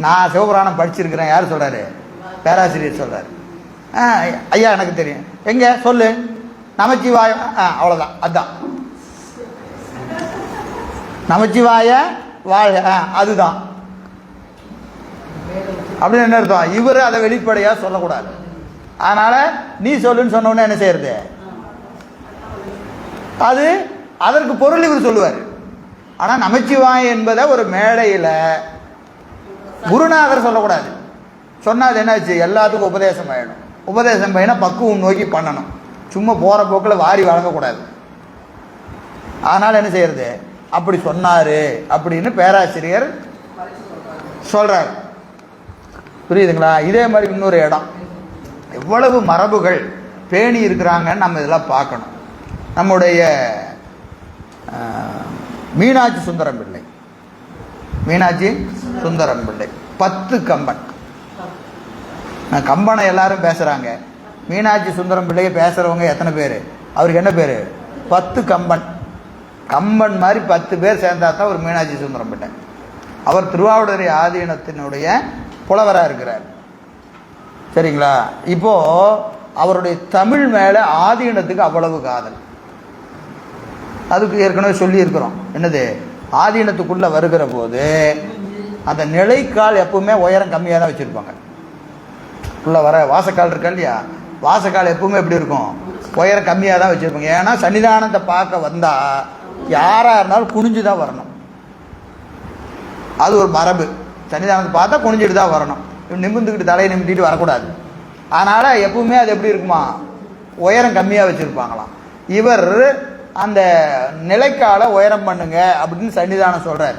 நான் சிவபுராணம் படிச்சிருக்கிறேன். யார் சொல்கிறாரு? பேராசிரியர் சொல்கிறார். ஐயா எனக்கு தெரியும். எங்கே சொல்லு? நமச்சிவாய. அவ்வளோதான், அதுதான் நமச்சிவாய வாழ்க, அதுதான். அப்படின்னு என்ன அர்த்தம்? இவர் அதை வெளிப்படையாக சொல்லக்கூடாது. அதனால் நீ சொல்லுன்னு சொன்னோன்னே என்ன செய்யறது? அது அதற்கு பொருள் இவர் சொல்லுவார். ஆனால் நமச்சிவாய என்பதை ஒரு மேடையில் குருநாதர் சொல்லக்கூடாது. சொன்னால் என்னாச்சு? எல்லாத்துக்கும் உபதேசம் ஆகிடும். உபதேசம் பையனா பக்குவம் நோக்கி பண்ணணும். சும்மா போகிற போக்கில் வாரி வழங்கக்கூடாது. அதனால் என்ன செய்யறது? அப்படி சொன்னார் அப்படின்னு பேராசிரியர் சொல்கிறார். புரியுதுங்களா? இதே மாதிரி இன்னொரு இடம், எவ்வளவு மரபுகள் பேணி இருக்கிறாங்கன்னு நம்ம இதெல்லாம் பார்க்கணும். நம்முடைய மீனாட்சி சுந்தரம் பிள்ளை, மீனாட்சி சுந்தரம் பிள்ளை 10 கம்பன். கம்பனை எல்லாரும் பேசுகிறாங்க. மீனாட்சி சுந்தரம் பிள்ளையை பேசுகிறவங்க எத்தனை பேர்? அவருக்கு என்ன பேர்? 10 கம்பன். கம்பன் மாதிரி 10 பேர் சேர்ந்தா தான் ஒரு மீனாட்சி சுந்தரம் பிள்ளை. அவர் திருவாவடுதுறை ஆதீனத்தினுடைய புலவராக இருக்கிறார். சரிங்களா? இப்போது அவருடைய தமிழ் மேலே ஆதீனத்துக்கு அவ்வளவு காதல். அதுக்கு ஏற்கனவே சொல்லியிருக்கிறோம். என்னது? ஆதீனத்துக்குள்ளே வருகிற போது அந்த நிலைக்கால் எப்பவுமே உயரம் கம்மியாக தான் வச்சுருப்பாங்க. உள்ளே வர வாசக்கால் இருக்கா இல்லையா? வாசக்கால் எப்பவுமே எப்படி இருக்கும்? உயரம் கம்மியாக தான் வச்சுருப்பாங்க. ஏன்னா சன்னிதானத்தை பார்க்க வந்தால் யாராக இருந்தாலும் குனிஞ்சு தான் வரணும். அது ஒரு மரபு. சன்னிதானத்தை பார்த்தா குனிஞ்சிட்டு தான் வரணும். நிமிர்ந்துக்கிட்டு தலையை நிமிட்டிட்டு வரக்கூடாது. அதனால் எப்பவுமே அது எப்படி இருக்குமா, உயரம் கம்மியாக வச்சுருப்பாங்களாம். இவர் அந்த நிலைக்கால உயரம் பண்ணுங்க அப்படின்னு சன்னிதானம் சொல்கிறார்.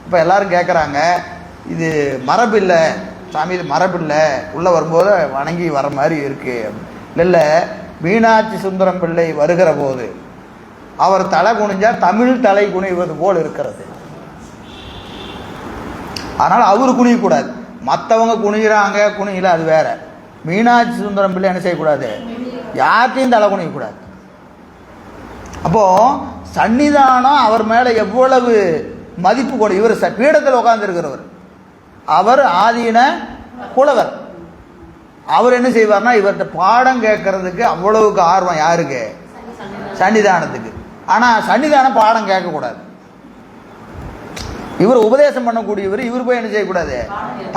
இப்போ எல்லாரும் கேட்குறாங்க, இது மரபு இல்லை சாமி, இது மரபு இல்லை, உள்ளே வரும்போது வணங்கி வர மாதிரி இருக்குது. இல்லை, மீனாட்சி சுந்தரம் பிள்ளை வருகிற போது அவர் தலை குனிஞ்சா தமிழ் தலை குனிவது போல் இருக்கிறது. அதனால் அவரு குனியக்கூடாது. மற்றவங்க குனிகிறாங்க குனியல, அது வேற. மீனாட்சி சுந்தரம் பிள்ளை என்ன செய்யக்கூடாது, யார்கிட்டையும் தலை குனியக்கூடாது. அப்போ சன்னிதானம் அவர் மேலே எவ்வளவு மதிப்பு கூட. இவர் பீடத்தில் உட்கார்ந்து இருக்கிறவர், அவர் ஆதீன புலவர். அவர் என்ன செய்வார்னா இவர்கிட்ட பாடம் கேட்கறதுக்கு அவ்வளவுக்கு ஆர்வம். யாருக்கு? சன்னிதானத்துக்கு. ஆனால் சன்னிதானம் பாடம் கேட்கக்கூடாது. இவர் உபதேசம் பண்ணக்கூடியவர். இவர் போய் என்ன செய்யக்கூடாது,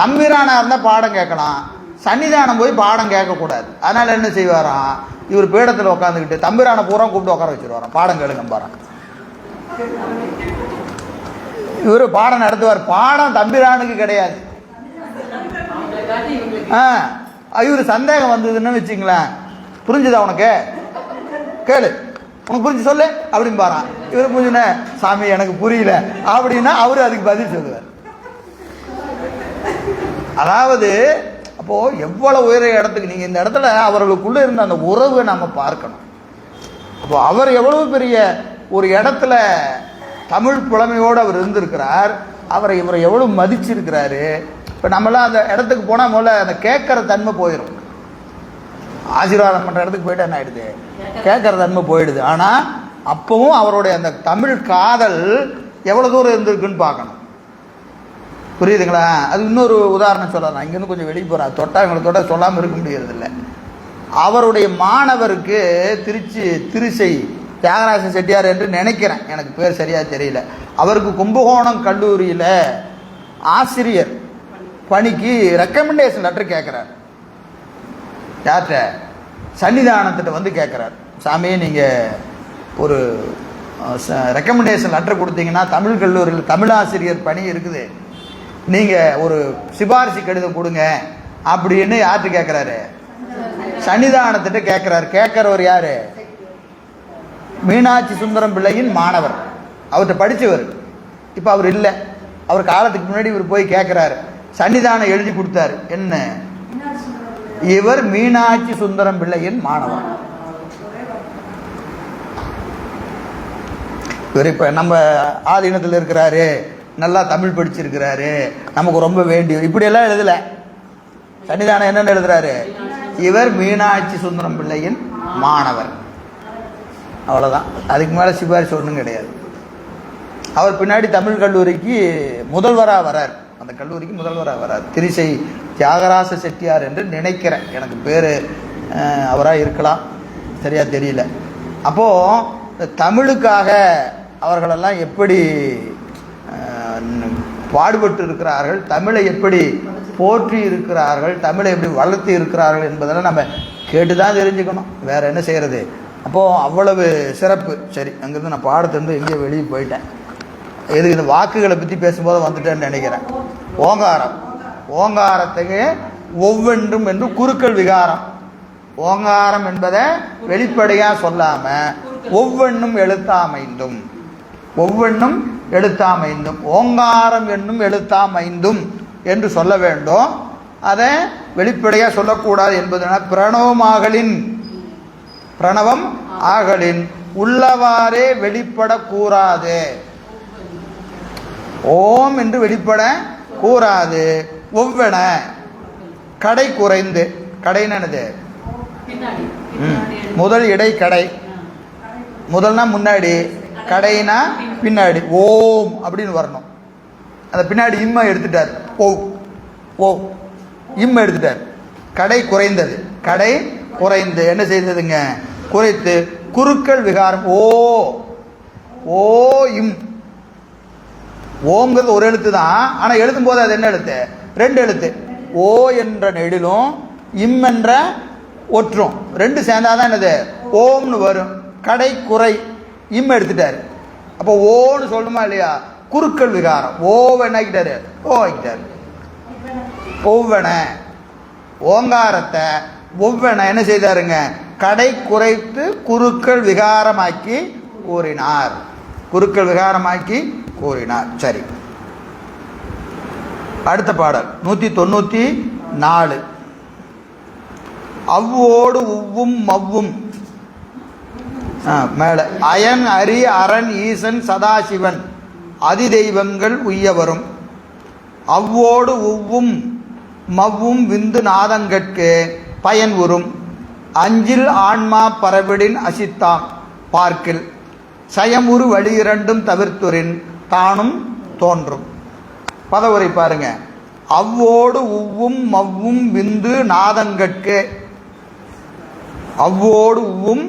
தம்பிரானா இருந்தால் பாடம் கேட்கலாம், சன்னிதானம் போய் பாடம் கேட்கக்கூடாது. அதனால என்ன செய்வாராம், இவர் பீடத்தில் உட்காந்துக்கிட்டு தம்பிரான பூரா கூப்பிட்டு உட்கார வச்சிருவாராம், பாடம் கேளுங்க பாரு. இவர் பாடம் நடத்துவார். பாடம் தம்பிரானுக்கு கிடையாது. இவர் சந்தேகம் வந்ததுன்னு வச்சுங்களேன், புரிஞ்சுதா உனக்கு, கேளு, உனக்கு புரிஞ்சு சொல்லு அப்படின்னு பாறான். இவர் புரிஞ்சுன, சாமி எனக்கு புரியல அப்படின்னா அவரு அதுக்கு பதில் சொல்லுவார். அதாவது அப்போ எவ்வளவு உயர இடத்துக்கு நீங்க இந்த இடத்துல அவர்களுக்குள்ள இருந்த அந்த உறவை நம்ம பார்க்கணும். அப்போ அவர் எவ்வளவு பெரிய ஒரு இடத்துல தமிழ் புலமையோடு அவர் இருந்திருக்கிறார். இவரை எவ்வளவு மதிச்சிருக்கிறாரு. இப்போ நம்மளாம் அந்த இடத்துக்கு போனால் முதல்ல அந்த கேட்குற தன்மை போயிடும். ஆசீர்வாதம் பண்ணுற இடத்துக்கு போயிட்டு என்ன ஆயிடுது, கேட்குற தன்மை போயிடுது. ஆனால் அப்பவும் அவருடைய அந்த தமிழ் காதல் எவ்வளோ தூரம் இருந்திருக்குன்னு பார்க்கணும். புரியுதுங்களா? அது இன்னொரு உதாரணம் சொல்லலாம். இங்கேருந்து கொஞ்சம் வெளியே போகிறேன், தொட்டா இவங்களை தொட்ட சொல்லாமல் இருக்க முடியறதில்ல. அவருடைய மாணவருக்கு திருச்சை தியாகராஜ செட்டியார் என்று நினைக்கிறேன், எனக்கு பேர் சரியாக தெரியல. அவருக்கு கும்பகோணம் கல்லூரியில் ஆசிரியர் பணிக்கு ரெக்கமெண்டேஷன் லெட்டர் கேட்குறார். யார்கிட்ட? சன்னிதானத்திட்ட வந்து கேட்குறார். சாமி நீங்கள் ஒரு ரெக்கமெண்டேஷன் லெட்டர் கொடுத்தீங்கன்னா தமிழ் கல்லூரியில் தமிழ் ஆசிரியர் பணி இருக்குது, நீங்கள் ஒரு சிபாரிசு கடிதம் கொடுங்க அப்படின்னு யார்கிட்ட கேட்குறாரு? சன்னிதானத்திட்ட கேட்குறாரு. கேட்குறவர் யார்? மீனாட்சி சுந்தரம் பிள்ளையின் மாணவர், அவர்கிட்ட படித்தவர். இப்போ அவர் இல்லை, அவர் காலத்துக்கு முன்னாடி இவர் போய் கேட்குறாரு. சன்னிதானம் எழுதி கொடுத்தாரு. என்ன? இவர் மீனாட்சி சுந்தரம் பிள்ளையின் மாணவர். இவர் இப்போ நம்ம ஆதீனத்தில் இருக்கிறாரு, நல்லா தமிழ் படிச்சிருக்கிறாரு, நமக்கு ரொம்ப வேண்டிய, இப்படியெல்லாம் எழுதலை. சன்னிதானம் என்னென்னு எழுதுறாரு? இவர் மீனாட்சி சுந்தரம் பிள்ளையின் மாணவர். அவ்வளோதான். அதுக்கு மேலே சிபாரிசு ஒன்றும் கிடையாது. அவர் பின்னாடி தமிழ் கல்லூரிக்கு முதல்வராக வரார். அந்த கல்லூரிக்கு முதல்வராக வரார். திருச்சை தியாகராச செட்டியார் என்று நினைக்கிறேன், எனக்கு பேர் அவராக இருக்கலாம், சரியா தெரியல. அப்போது தமிழுக்காக அவர்களெல்லாம் எப்படி பாடுபட்டு இருக்கிறார்கள், தமிழை எப்படி போற்றி இருக்கிறார்கள், தமிழை எப்படி வளர்த்து இருக்கிறார்கள் என்பதெல்லாம் நம்ம கேட்டு தான் தெரிஞ்சுக்கணும். வேறு என்ன செய்கிறது? அப்போது அவ்வளவு சிறப்பு. சரி, அங்கேருந்து நான் பாடத்திலிருந்து எங்கேயோ வெளியே போயிட்டேன். எதுக்கு இந்த வாக்குகளை பற்றி பேசும்போது வந்துட்டேன்னு நினைக்கிறேன். ஓங்காரம், ஓங்காரத்துக்கு ஒவ்வொன்றும் என்று குறுக்கள் விகாரம். ஓங்காரம் என்பதை வெளிப்படையாக சொல்லாமல் ஒவ்வொன்றும் எழுத்தாமைந்தும், ஒவ்வொன்றும் எழுத்தாமைந்தும், ஓங்காரம் என்னும் எழுத்தாமைந்தும் என்று சொல்ல வேண்டும். அதை வெளிப்படையாக சொல்லக்கூடாது என்பதனால் பிரணவமாகலின், பிரணவம் ஆகலின் உள்ளவாறே வெளிப்பட கூறாது. ஓம் என்று வெளிப்பட கூறாது. ஒவ்வென கடை குறைந்து, கடைனது முதல் இடை கடை, முதல்னா முன்னாடி, கடைனா பின்னாடி. ஓம் அப்படின்னு வரணும். அந்த பின்னாடி இம்மை எடுத்துட்டார். ஓ ஓ இம்மை எடுத்துட்டார். கடை குறைந்தது. கடை குறைந்து என்ன செய்ததுங்க? குறைத்து குறுக்கள் விகாரம். ஓ ஓ இம். ஓங்கிறது ஒரு எழுத்து தான், ஆனால் எழுதும் போது அது என்ன எழுத்து? ரெண்டு எழுத்து. ஓ என்ற நெடிலும் இம் என்ற ஒற்றும் ரெண்டு சேர்ந்தாதான் என்னது? ஓம்னு வரும். கடை குறை இம் எடுத்துட்டாரு. அப்போ ஓன்னு சொல்லணுமா இல்லையா? குறுக்கள் விகாரம். ஓவ என்ன ஆக்கிட்டாரு? ஓ ஆக்கிட்டாரு. ஒவ்வன ஓங்காரத்தை ஒவ்வன என்ன செய்தாருங்க? கடை குறைத்து குறுக்கள் விகாரமாக்கி கூறினார். குறுக்கள் விகாரமாக்கி கூறினார். சரி, அடுத்த பாடல் 194. அவ்வோடு உவ்வும் மவ்வும் மேல அயன் அரி அரண் ஈசன் சதாசிவன் அதிதெய்வங்கள் உய்ய வரும். அவ்வோடு உவ்வும் மவ்வும் விந்து நாதங்கட்கு பயன் உறும். அஞ்சில் ஆன்மா பரவிடின் அசித்தாம் பார்க்கில் சயமுறு வழி இரண்டும் தவிர்த்துரின் தானும் தோன்றும். பதவுரை பாருங்க. அவ்வோடு உவ்வும் மவ்வும் விந்து நாதங்கட்கு. அவ்வோடு உவ்வும்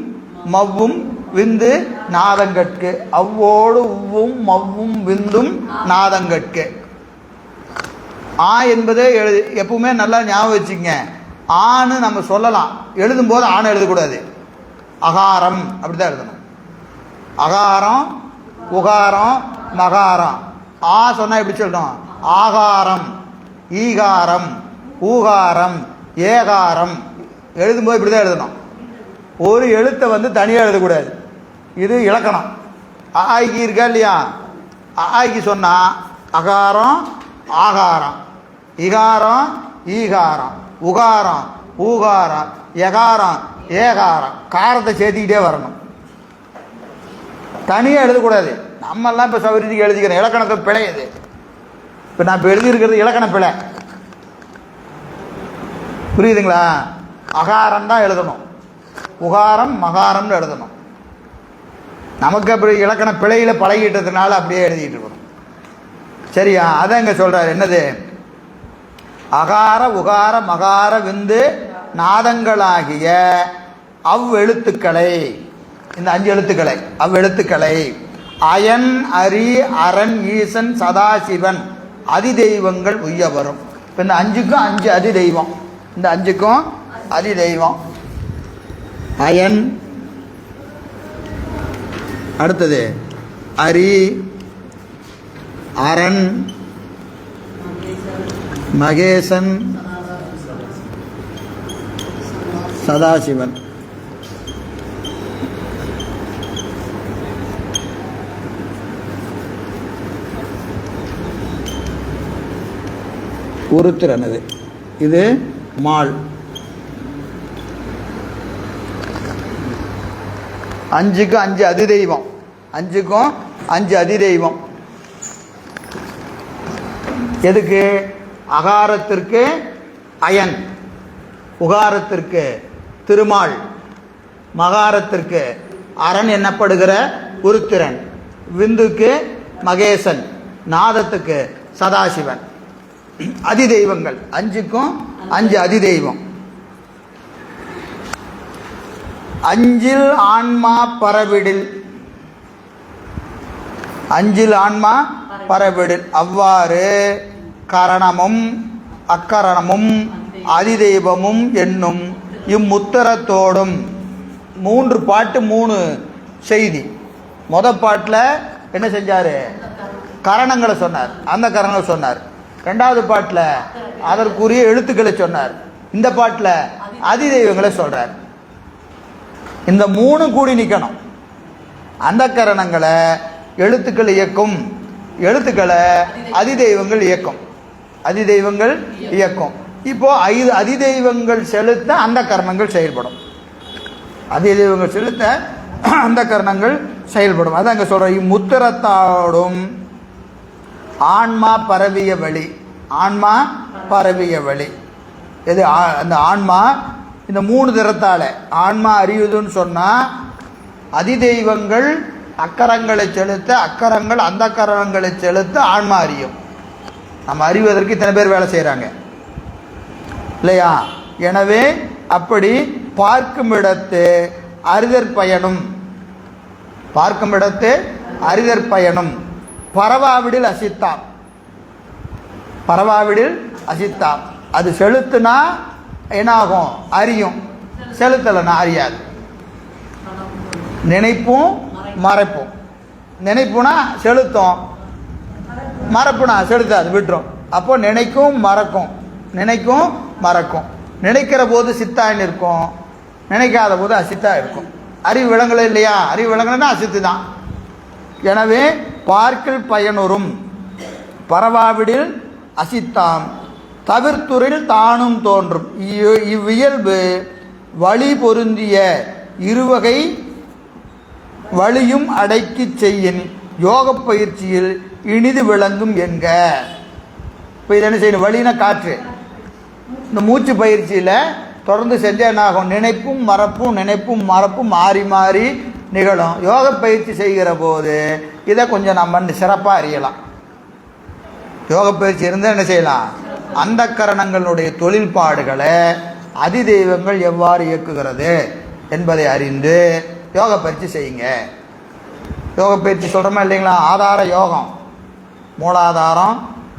மவ்வும் விந்து நாதங்கட்கு. அவ்வோடு உவ்வும் மவ்வும் விந்தும் நாதங்கட்கு. ஆ என்பது எப்பவுமே நல்லா ஞாபகம் வச்சுங்க. ஆன்னு நம்ம சொல்லலாம், எழுதும்போது ஆணை எழுதக்கூடாது. அகாரம் அப்படிதான் எழுதணும். அகாரம் உகாரம் மகாரம். ஆ சொன்னா எப்படி சொல்லணும்? ஆகாரம் ஈகாரம் ஊகாரம் ஏகாரம். எழுதும்போது இப்படிதான் எழுதணும். ஒரு எழுத்தை தனியாக எழுதக்கூடாது. இது இலக்கணம். ஆய்க்கு இருக்கா இல்லையா? ஆய்க்கு சொன்னா அகாரம் ஆகாரம், இகாரம் ஈகாரம், உகாரம் ஊகாரம், எகாரம் ஏகாரம். காரத்தை சேர்த்திக்கிட்டே வரணும். தனியாக எழுதக்கூடாது. நம்மெல்லாம் இப்போ சௌகரியத்துக்கு எழுதிக்கிறோம். இலக்கணத்தை பிழை இது. இப்போ நான் இப்போ எழுதியிருக்கிறது இலக்கண பிழை. புரியுதுங்களா? அகாரம் தான் எழுதணும். உகாரம் மகாரம்னு எழுதணும். நமக்கு அப்படி இலக்கண பிழையில் பழகிட்டதுனால அப்படியே எழுதிட்டு இருக்கணும். சரியா? அதான் இங்கே சொல்றாரு. என்னது? அகார உகார மகார விந்து நாதங்களாகிய அவ்வெழுத்துக்களை, இந்த 5 எழுத்துக்களை, அவ்வெழுத்துக்களை அயன் அரி அரண் ஈசன் சதாசிவன் அதிதெய்வங்கள் உய்ய வரும். இப்போ இந்த 5க்கும் 5 அதிதெய்வம். இந்த 5க்கும் அதிதெய்வம். அயன், அடுத்தது அரி அரண் மகேசன் சதாசிவன். உருத்திரனது. இது மால். 5க்கும் 5 அதிதெய்வம். 5க்கும் 5 அதிதெய்வம். எதுக்கு? அகாரத்திற்கு அயன், உகாரத்திற்கு திருமால், மகாரத்திற்கு அரண் என்னப்படுகிற உருத்திரன், விந்துக்கு மகேசன், நாதத்துக்கு சதாசிவன். அதிதெய்வங்கள் 5க்கும் 5 அதிதெய்வம். அஞ்சில் ஆன்மா பரவிடில், அஞ்சில் ஆன்மா பரவிடில். அவ்வாறு கரணமும் அக்கரணமும் அதிதெய்வமும் என்னும் இம்முத்தரத்தோடும் 3 பாட்டு 3 செய்தி. பாட்டில் என்ன செஞ்சாரு? கரணங்களை சொன்னார், அந்த கரணங்களை சொன்னார். 2வது பாட்டில் அதற்குரிய எழுத்துக்களை சொன்னார். இந்த பாட்டில் அதிதெய்வங்களை சொல்றார். இந்த 3 கூடி நிற்கணும். அந்த கரணங்களை எழுத்துக்கள் இயக்கும், எழுத்துக்களை அதிதெய்வங்கள் இயக்கும், அதிதெய்வங்கள் இயக்கும். இப்போ 5 அதிதெய்வங்கள் செலுத்த அந்த கரணங்கள் செயல்படும். அதிதெய்வங்கள் செலுத்த அந்த கரணங்கள் செயல்படும். அதான் அங்கே சொல்ற இம்முத்திரத்தோடும் ஆன்மா பரவிய வழி. ஆன்மா பரவிய வழி எது? அந்த ஆன்மா இந்த 3 திறத்தால ஆன்மா அறியுதுன்னு சொன்னா அதிதெய்வங்கள் அக்கரங்களை செலுத்த, அக்கரங்கள் அந்த கரணங்களை செலுத்த ஆன்மா அறியும். நம்ம அறிவதற்கு இத்தனை பேர் வேலை செய்கிறாங்க இல்லையா? எனவே அப்படி பார்க்கும் இடத்து அறிதற் பயனும், பார்க்கும் இடத்து அறிதற் பயனும் பரவாவிடில் அசித்தாம், பரவாவிடில் அசித்தாம். அது செலுத்துனா என்னாகும்? அறியும். செலுத்தலைன்னா அறியாது. நினைப்பும் மறைப்பும். நினைப்புனா செலுத்தும், மறப்புனா செலுத்தாது, விட்டுரும். அப்போ நினைக்கும் மறக்கும், நினைக்கும் மறக்கும். நினைக்கிற போது சித்தாய் நிற்கும், நினைக்காத போது அசித்தா இருக்கும். அறிவு விளங்கல இல்லையா? அறிவு விளங்கலன்னா அசித்து தான். எனவே பார்க்கில் பயனுறும் பரவாவிடில் அசித்தாம் தவிர்த்துரில் தானும் தோன்றும். இவ்வியல்பு வழி பொருந்திய இருவகை வழியும் அடக்கி செய்யின் யோக பயிற்சியில் இனிது விளங்கும் என்க. இப்போ இது என்ன செய்யணும்? வழினா காற்று. இந்த மூச்சு பயிற்சியில் தொடர்ந்து செஞ்சால் என்ன ஆகும்? நினைப்பும் மறப்பும் நினைப்பும் மறப்பும் மாறி மாறி நிகழும். யோக பயிற்சி செய்கிற போது இதை கொஞ்சம் நம்ம சிறப்பாக அறியலாம். யோக பயிற்சி இருந்தால் என்ன செய்யலாம்? அந்த கரணங்களுடைய தொழில்பாடுகளை அதிதெய்வங்கள் எவ்வாறு இயக்குகிறது என்பதை அறிந்து யோக பயிற்சி செய்யுங்க. யோக பயிற்சி சொல்கிறோமா இல்லைங்களா? ஆதார யோகம், மூலாதாரம்,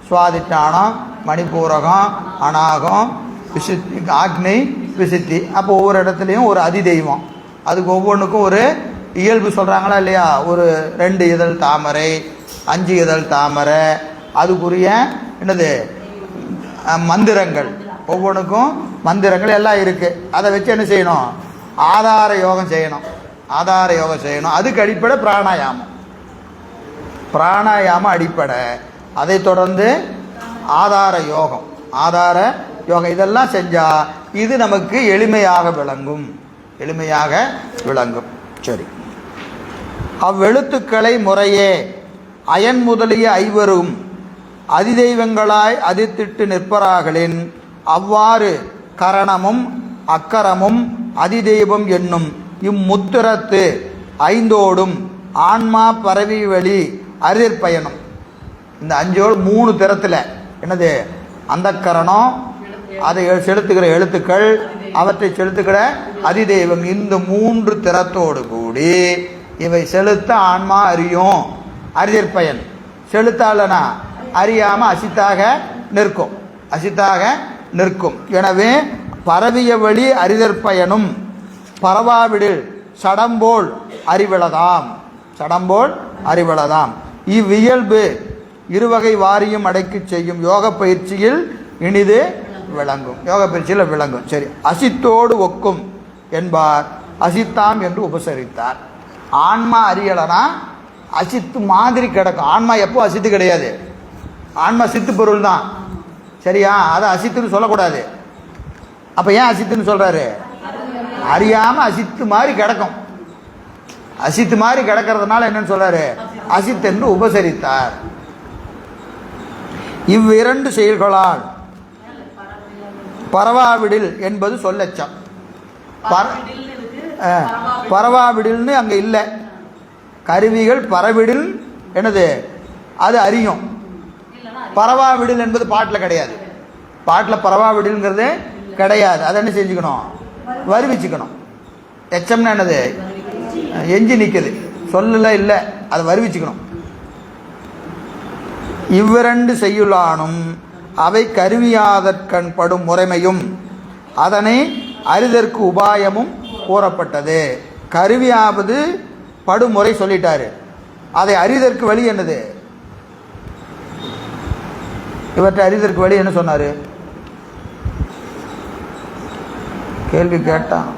சுவாதிஷ்டானம், மணிப்பூரகம், அநாகம், விசுத்தி, ஆக்னி, விசுத்தி. அப்போ ஒவ்வொரு இடத்துலையும் ஒரு அதிதெய்வம், அதுக்கு ஒவ்வொன்றுக்கும் ஒரு இயல்பு சொல்கிறாங்களா இல்லையா? ஒரு 2 இதழ் தாமரை, 5 இதழ் தாமரை, அதுக்குரிய என்னது மந்திரங்கள், ஒவ்வொன்றுக்கும் மந்திரங்கள் எல்லாம் இருக்குது. அதை வச்சு என்ன செய்யணும்? ஆதார யோகம் செய்யணும். ஆதார யோகம் செய்யணும். அதுக்கு அடிப்படை பிராணாயாமம். பிராணாயாமம் அடிப்படை. அதை தொடர்ந்து ஆதார யோகம், ஆதார யோகம் இதெல்லாம் செஞ்சால் இது நமக்கு எளிமையாக விளங்கும், எளிமையாக விளங்கும். சரி, அவ்வெழுத்துக்களை முறையே அயன் முதலிய ஐவரும் அதிதெய்வங்களாய் அதித்திட்டு நிற்பராகளின் அவ்வாறு கரணமும் அக்கரமும் அதிதெய்வம் என்னும் இம்முத்திரத்து 5ஓடும் ஆன்மா பரவி வழி அறிதற்பயணம். இந்த 5ஓடு 3 திறத்தில் என்னது? அந்த கரணம், அதை செலுத்துகிற எழுத்துக்கள், அவற்றை செலுத்துகிற அதிதெய்வம், இந்த 3 திறத்தோடு கூடி இவை செலுத்த ஆன்மா அறியும். அறிதற்பயன் செலுத்தாலனா அறியாமல் அசித்தாக நிற்கும், அசித்தாக நிற்கும். எனவே பரவிய வழி அறிதற்பயனும் பரவாவிடில் சடம்போல் அறிவிழதாம், சடம்போல் அறிவிழதாம். இவ்வியல்பு இருவகை வாரியும் அடக்கி செய்யும் யோக பயிற்சியில் இனிது விளங்கும், யோக பயிற்சியில் விளங்கும். சரி, அசித்தோடு ஒக்கும் என்பார் அசித்தாம் என்று உபசரித்தார். ஆன்மா அறியலனா அசித்து மாதிரி கிடக்கும். ஆன்மா எப்போ அசித்து கிடையாது, ஆன்மா சித்து பொருள் தான். சரியா? அதை அசித்துன்னு சொல்லக்கூடாது. அப்போ ஏன் அசித்துன்னு சொல்கிறாரு? அறியாமல் அசித்து மாதிரி கிடக்கும். அசித்து மாதிரி கிடக்கிறதுனால என்னன்னு சொல்றாரு? அசித் என்று உபசரித்தார். இவ்விரண்டு செயல்களால் பரவாவிடில் என்பது சொல்லச்சம். பரவாவிடில்னு அங்கே இல்லை. கருவிகள் பரவிடில் என்னது? அது அறியும். பரவாவிடில் என்பது பாட்டில் கிடையாது. பாட்டில் பரவாவிடில்ங்கிறது கிடையாது. அதை என்ன செஞ்சுக்கணும்? வருவிச்சுக்கணும். எச்சம்னா என்னது? எஞ்சி நிற்குது, சொல்லல இல்லை, அதை வருவிச்சுக்கணும். இவ்விரண்டு செய்யுளானும் அவை கருவியாதற்கண் படும் முறைமையும் அதனை அறிதற்கு உபாயமும் கூறப்பட்டது. கருவியாவது படுமுறை சொல்லிட்டாரு, அதை அறிதற்கு வழி என்னது? இவற்றை அறிதற்கு வழி என்ன சொன்னாரு? கேள்வி கேட்டான்.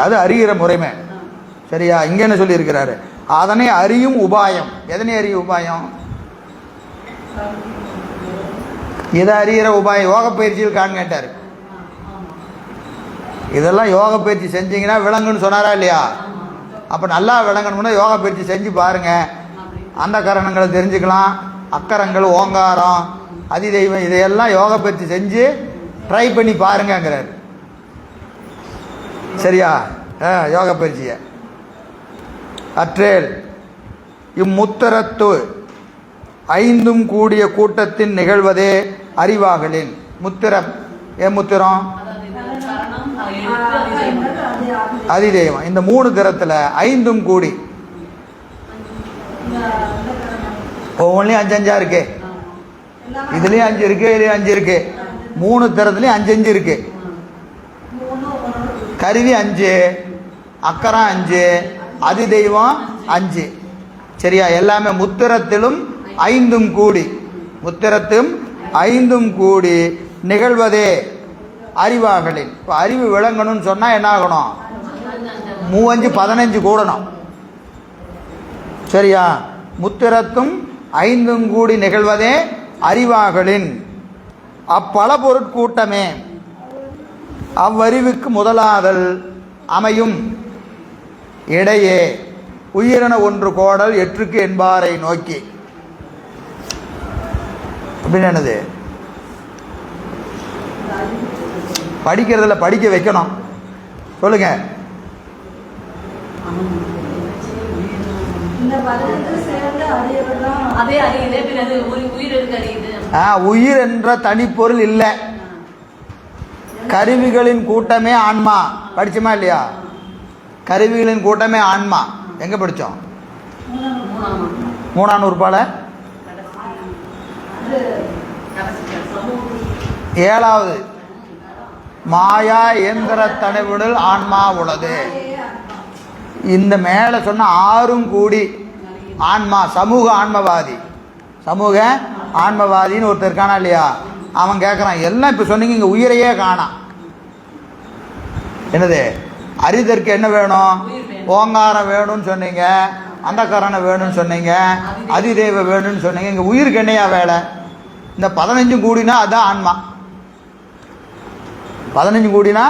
அது அறிகிற முறைமை. சரியா? இங்க என்ன சொல்லி இருக்கிறாரு? அதனை அறியும் உபாயம். எதனை அறியும் உபாயம்? இதை அறிகிற உபாயம் யோக பயிற்சியில் காண் கேட்டார். இதெல்லாம் யோக பயிற்சி செஞ்சீங்கன்னா விளங்குன்னு சொன்னாரா இல்லையா? அப்போ நல்லா விளங்கணும்னா யோக பயிற்சி செஞ்சு பாருங்க. அந்த கரணங்களை தெரிஞ்சுக்கலாம். அக்கரங்கள், ஓங்காரம், அதிதெய்வம், இதையெல்லாம் யோக பயிற்சி செஞ்சு ட்ரை பண்ணி பாருங்கிறார். சரியா? யோக பயிற்சியை அற்றேல் இம்முத்திரத்து 5ம் கூடிய கூட்டத்தின் நிகழ்வதே அறிவாகலின். முத்திரம் ஏன் முத்திரம்? அதிதெய்வம். இந்த 3 திறத்தில் 5ம் கூடி ஒவ்வொன்றிலையும் 5 இருக்கு. இதுலேயும் 5 இருக்கு, இதுலேயும் 5 இருக்கு. 3 திறத்துலையும் 5 இருக்கு. கருவி 5, அக்கரம் 5, அதிதெய்வம் 5. சரியா? எல்லாமே முத்திரத்திலும் 5 கூடி, முத்திரத்தும் 5 கூடி நிகழ்வதே அறிவாகலின். இப்போ அறிவு விளங்கணும்னு சொன்னால் என்ன ஆகணும்? 3 5 15 கூடணும். சரியா? முத்திரத்தும் 5 கூடி நிகழ்வதே அறிவாகலின் அப்பல பொருட்கூட்டமே அவ்வறிவுக்கு முதலாதல் அமையும் இடையே உயிரென ஒன்று கோடல் எற்றுக்கு என்பாரை நோக்கி. அப்படின்னு என்னது? படிக்கிறதுல படிக்க வைக்கணும். சொல்லுங்க. உயிர் என்ற தனிப்பொருள் இல்லை. கருவிகளின் கூட்டமே ஆன்மா. படிச்சோமா இல்லையா? கருவிகளின் கூட்டமே ஆன்மா. எங்க படிச்சோம்? 3ஆம் நூற்பால 7வது மாயா இயந்திர தனிவுடல் ஆன்மா உள்ளது. இந்த மேலே சொன்ன 6 கூடி ஆன்மா. சமூக ஆன்மவாதி, சமூக ஆன்மவாதின்னு ஒருத்தர் இருக்கானா இல்லையா? அவன் கேட்குறான், எல்லாம் இப்போ சொன்னீங்க, இங்கே உயிரையே காணாம். என்னது? அறிதற்கு என்ன வேணும்? ஓங்காரம் வேணும்னு சொன்னீங்க, அந்தக்கரணை வேணும்னு சொன்னீங்க, அதிதெய்வ வேணும்னு சொன்னீங்க. இங்கே உயிருக்கு என்னையா வேலை? இந்த 15 கூடினா அதான் ஆன்மா. 15 கூடினா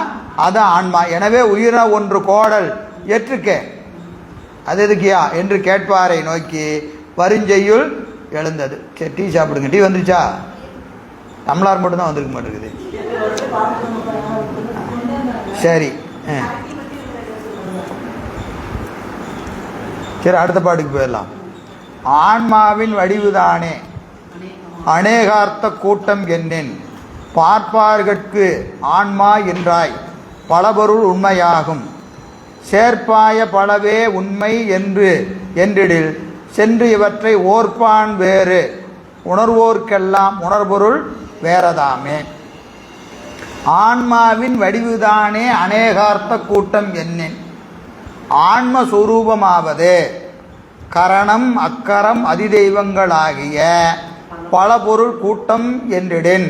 அதான் ஆன்மா. எனவே உயிரை ஒன்று கோடல் எற்றுக்கே அது எதுக்கியா என்று கேட்பாரை நோக்கி வருஞ்செய்யுள் எழுந்தது. சரி, டீ சாப்பிடுங்க. டீ வந்துருச்சா? டம்ளார் மட்டும்தான் வந்திருக்க மாட்டேங்குது. சரி சரி, அடுத்த பாட்டுக்கு போயிடலாம். ஆன்மாவின் வடிவுதானே அநேகார்த்த கூட்டம் என்னேன் பார்ப்பார்கட்கு ஆன்மா என்றாய் பலபொருள் உண்மையாகும் சேர்ப்பாய பலவே உண்மை என்று என்றிடில் சென்று இவற்றை ஓர்ப்பான் வேறு உணர்வோர்க்கெல்லாம் உணர்பொருள் வேறதாமே. ஆன்மாவின் வடிவுதானே அநேகார்த்த கூட்டம் என்னேன். ஆன்மஸ்வரூபமாவது கரணம் அக்கரம் அதிதெய்வங்களாகிய பல பொருள் கூட்டம் என்றிடின்.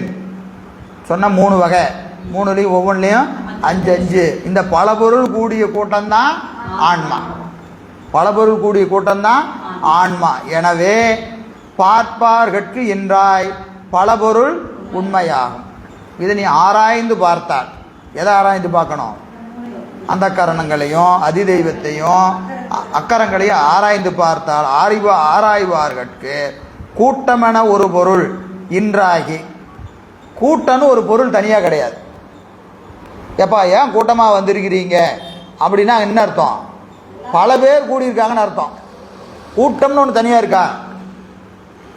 சொன்ன 3 வகை, 3லையும் ஒவ்வொன்றிலையும் 5 5. இந்த பல பொருள் கூடிய கூட்டம்தான் ஆன்மா. பல பொருள் கூடிய கூட்டம்தான் ஆன்மா. எனவே பார்ப்பார்கட்கு என்றாய் பல பொருள் உண்மையாகும். இதை நீ ஆராய்ந்து பார்த்தால், எதை ஆராய்ந்து பார்க்கணும்? அந்த கரணங்களையும் அதிதெய்வத்தையும் அக்கரங்களையும் ஆராய்ந்து பார்த்தால் ஆராய்வார்கட்கு கூட்டமென ஒரு பொருள் இன்றாகி. கூட்டம்னு ஒரு பொருள் தனியாக கிடையாது. எப்பா ஏன் கூட்டமாக வந்திருக்கிறீங்க அப்படின்னா என்ன அர்த்தம்? பல பேர் கூடியிருக்காங்கன்னு அர்த்தம். கூட்டம்னு ஒன்று தனியாக இருக்கா?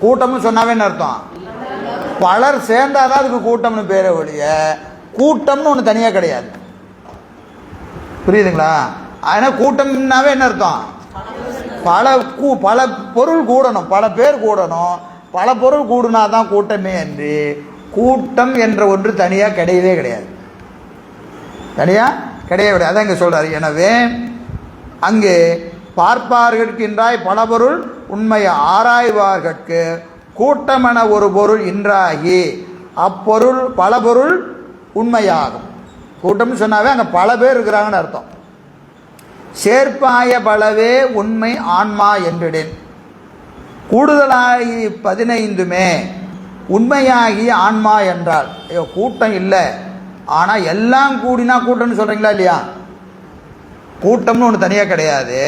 கூட்டம்னு சொன்னாவே என்ன அர்த்தம்? பலர் சேர்ந்தாதான் அதுக்கு கூட்டம்னு பேரை ஒழிய கூட்டம்னு ஒன்று தனியாக கிடையாது. புரியுதுங்களா? அதனால் கூட்டம்னாவே என்ன அர்த்தம்? பல பொருள் கூடணும், பல பேர் கூடணும், பல பொருள் கூடுனா தான் கூட்டமே என்று கூட்டம் என்ற ஒன்று தனியாக கிடையவே கிடையாது. தனியாக கிடையவே கிடையாது. அதான் இங்கே சொல்கிறார். எனவே அங்கே பார்ப்பார்கின்றாய் பல பொருள் உண்மையை ஆராய்வார்கட்கு கூட்டமென ஒரு பொருள் இன்றாகி அப்பொருள் பல பொருள் உண்மையாகும். கூட்டம்னு சொன்னாவே அங்கே பல பேர் இருக்கிறாங்கன்னு அர்த்தம். சேர்ப்பாய பலவே உண்மை ஆன்மா என்றிடேன். கூடுதலாகி 15மே உண்மையாகி ஆன்மா என்றால் கூட்டம் இல்லை, ஆனால் எல்லாம் கூடினா கூட்டம்னு சொல்கிறீங்களா இல்லையா? கூட்டம்னு ஒன்று தனியாக கிடையாது,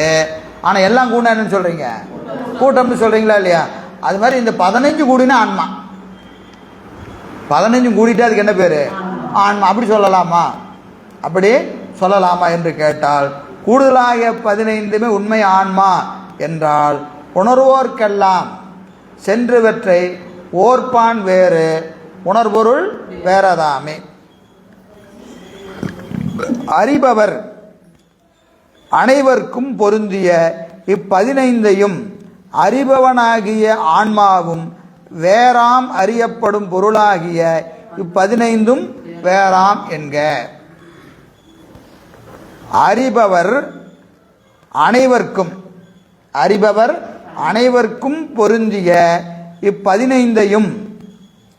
ஆனால் எல்லாம் கூடினா என்னன்னு சொல்கிறீங்க? கூட்டம்னு சொல்கிறீங்களா இல்லையா? அது மாதிரி இந்த 15 கூடினா ஆன்மா. 15 கூடிட்டு அதுக்கு என்ன பேர்? ஆன்மா. அப்படி சொல்லலாமா? அப்படி சொல்லலாமா என்று கேட்டால் கூடுதலாக 15மே உண்மை ஆன்மா என்றால் உணர்வோர்க்கெல்லாம் சென்றுவற்றை ஓர்ப்பான் வேறு உணர்பொருள் வேறதாமே. அறிபவர் அனைவருக்கும் பொருந்திய 15ஐயும் அறிபவனாகிய ஆன்மாவும் வேறாம் அறியப்படும் பொருளாகிய 15ம் வேறாம் என்க. அறிபவர் அனைவர்க்கும் பொருந்திய இப்15ஐயும்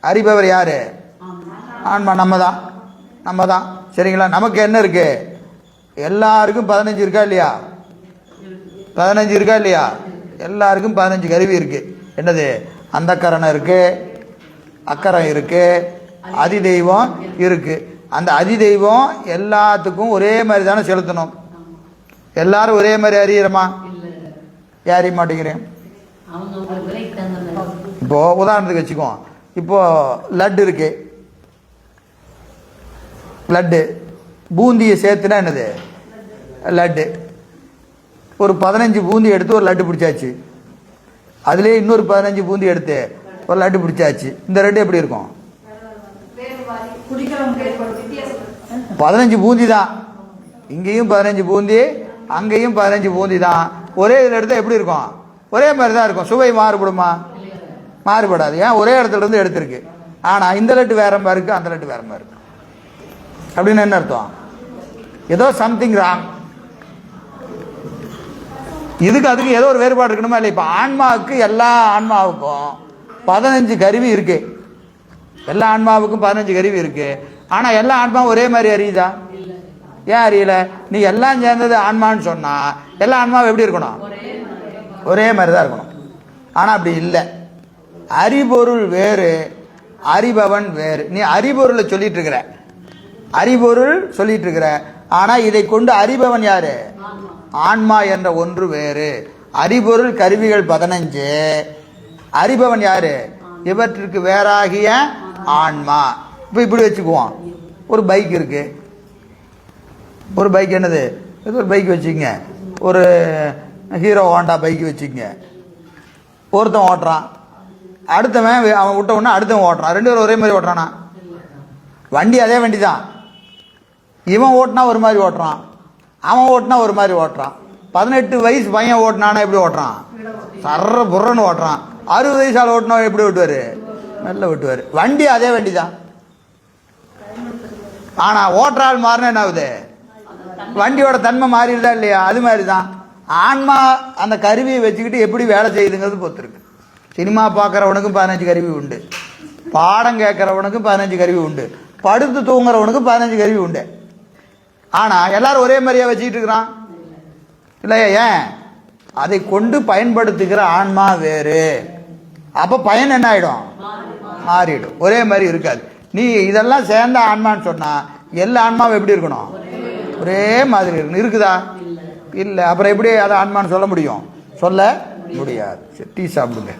அறிபவர் யாரு? ஆன்மா. நம்ம தான். சரிங்களா? நமக்கு என்ன இருக்கு? எல்லாருக்கும் 15 இருக்கா இல்லையா? 15 இருக்கா இல்லையா? எல்லாருக்கும் 15 கருவி இருக்கு. என்னது? அந்தக்கரணம் இருக்கு, அக்கரம் இருக்கு, அதிதெய்வம் இருக்கு. அந்த அதிதெய்வம் எல்லாத்துக்கும் ஒரே மாதிரி தானே செலுத்தணும். எல்லாரும் ஒரே மாதிரி அறியறமா? அறிய மாட்டேங்கிறேன். இப்போ உதாரணத்துக்கு வச்சுக்கோ. இப்போ லட்டு இருக்கு. லட்டு பூந்தியை சேர்த்துனா என்னது? லட்டு. ஒரு 15 பூந்தி எடுத்து ஒரு லட்டு பிடிச்சாச்சு. அதுலேயே இன்னொரு 15 பூந்தி எடுத்து ஒரு லட்டு பிடிச்சாச்சு. இந்த லட்டு எப்படி இருக்கும்? 15 பூந்தி தான். இங்கேயும் 15 பூந்தி, அங்கேயும் 15 பூந்தி தான். ஒரே இதில் எடுத்தால் எப்படி இருக்கும்? ஒரே மாதிரி தான் இருக்கும். சுவை மாறுபடுமா? மாறுபடாது. ஏன்? ஒரே இடத்துல இருந்து எடுத்திருக்கு. ஆனால் இந்த லட்டு வேற மாதிரி இருக்கு, அந்த லட்டு வேற மாதிரி இருக்கு. அப்படின்னு என்ன அர்த்தம்? ஏதோ சம்திங் ராங். அதுக்கு ஏதோ ஒரு வேறுபாடு இருக்கணுமா இல்லை? இப்போ ஆன்மாவுக்கு, எல்லா ஆன்மாவுக்கும் 15 கருவி இருக்கு. எல்லா ஆன்மாவுக்கும் 15 கருவி இருக்கு. ஆனால் எல்லா ஆன்மாவும் ஒரே மாதிரி அறியுதா? ஏன் அறியல? நீ எல்லாம் சேர்ந்தது ஆன்மான்னு சொன்னா எல்லா ஆன்மாவும் எப்படி இருக்கணும்? ஒரே மாதிரி தான் இருக்கணும். ஆனால் அப்படி இல்லை. அறிபொருள் வேறு, அறிபவன் வேறு. நீ அறிபொருளை சொல்லிட்டு இருக்கிற, அறிபொருள் சொல்லிட்டு இருக்கிற. ஆனால் இதை கொண்டு அறிபவன் யாரு? ஆன்மா என்ற ஒன்று வேறு. அறிபொருள் கருவிகள் 15, அறிபவன் யாரு? இவற்றிற்கு வேறாகிய ஆன்மா. இப்போ இப்படி வச்சுக்குவோம். ஒரு பைக் இருக்கு. ஒரு பைக் என்னது? இது ஒரு பைக் வச்சுக்கங்க. ஒரு ஹீரோ ஹோண்டா பைக் வச்சுக்கங்க. ஒருத்தன் ஓட்டுறான், அடுத்தவன் அவன் விட்ட உடனே அடுத்தவன் ஓட்டுறான். 2 பேரும் ஒரே மாதிரி ஓட்டுறானா? வண்டி அதே வண்டி தான். இவன் ஓட்டினா ஒரு மாதிரி ஓட்டுறான், அவன் ஓட்டினா ஒரு மாதிரி ஓட்டுறான். 18 வயசு பையன் ஓட்டினானா எப்படி ஓட்டுறான்? சர்ற புறன்னு ஓட்டுறான். 60 வயசு ஆள் ஓட்டினா எப்படி ஓட்டுவாரு? மெல்ல ஓட்டுவார். வண்டி அதே வண்டி தான். ஆனா ஓட்டுறாள் மாறினா என்ன ஆகுது? வண்டியோட தன்மை மாறிடுதா இல்லையா? அது மாதிரி தான் ஆன்மா அந்த கருவியை வச்சுக்கிட்டு எப்படி வேலை செய்யுதுங்கிறது பொறுத்திருக்கு. சினிமா பார்க்குறவனுக்கும் 15 கருவி உண்டு, பாடம் கேட்குறவனுக்கும் 15 கருவி உண்டு, படுத்து தூங்குறவனுக்கும் 15 கருவி உண்டு. ஆனால் எல்லாரும் ஒரே மாதிரியா வச்சுக்கிட்டு இருக்கிறான் இல்லையா? ஏன்? அதை கொண்டு பயன்படுத்துகிற ஆன்மா வேறு. அப்போ பயன் என்ன ஆகிடும்? மாறிடும். ஒரே மாதிரி இருக்காது. நீ இதெல்லாம் சேர்ந்த ஆன்மான்னு சொன்னா எல்லா ஆன்மாவும் எப்படி இருக்கணும்? ஒரே மாதிரி இருக்கணும். இருக்குதா? இல்லை. அப்புறம் எப்படி அதை ஆன்மான்னு சொல்ல முடியும்? சொல்ல முடியாது. டீ சாப்பிடுங்க.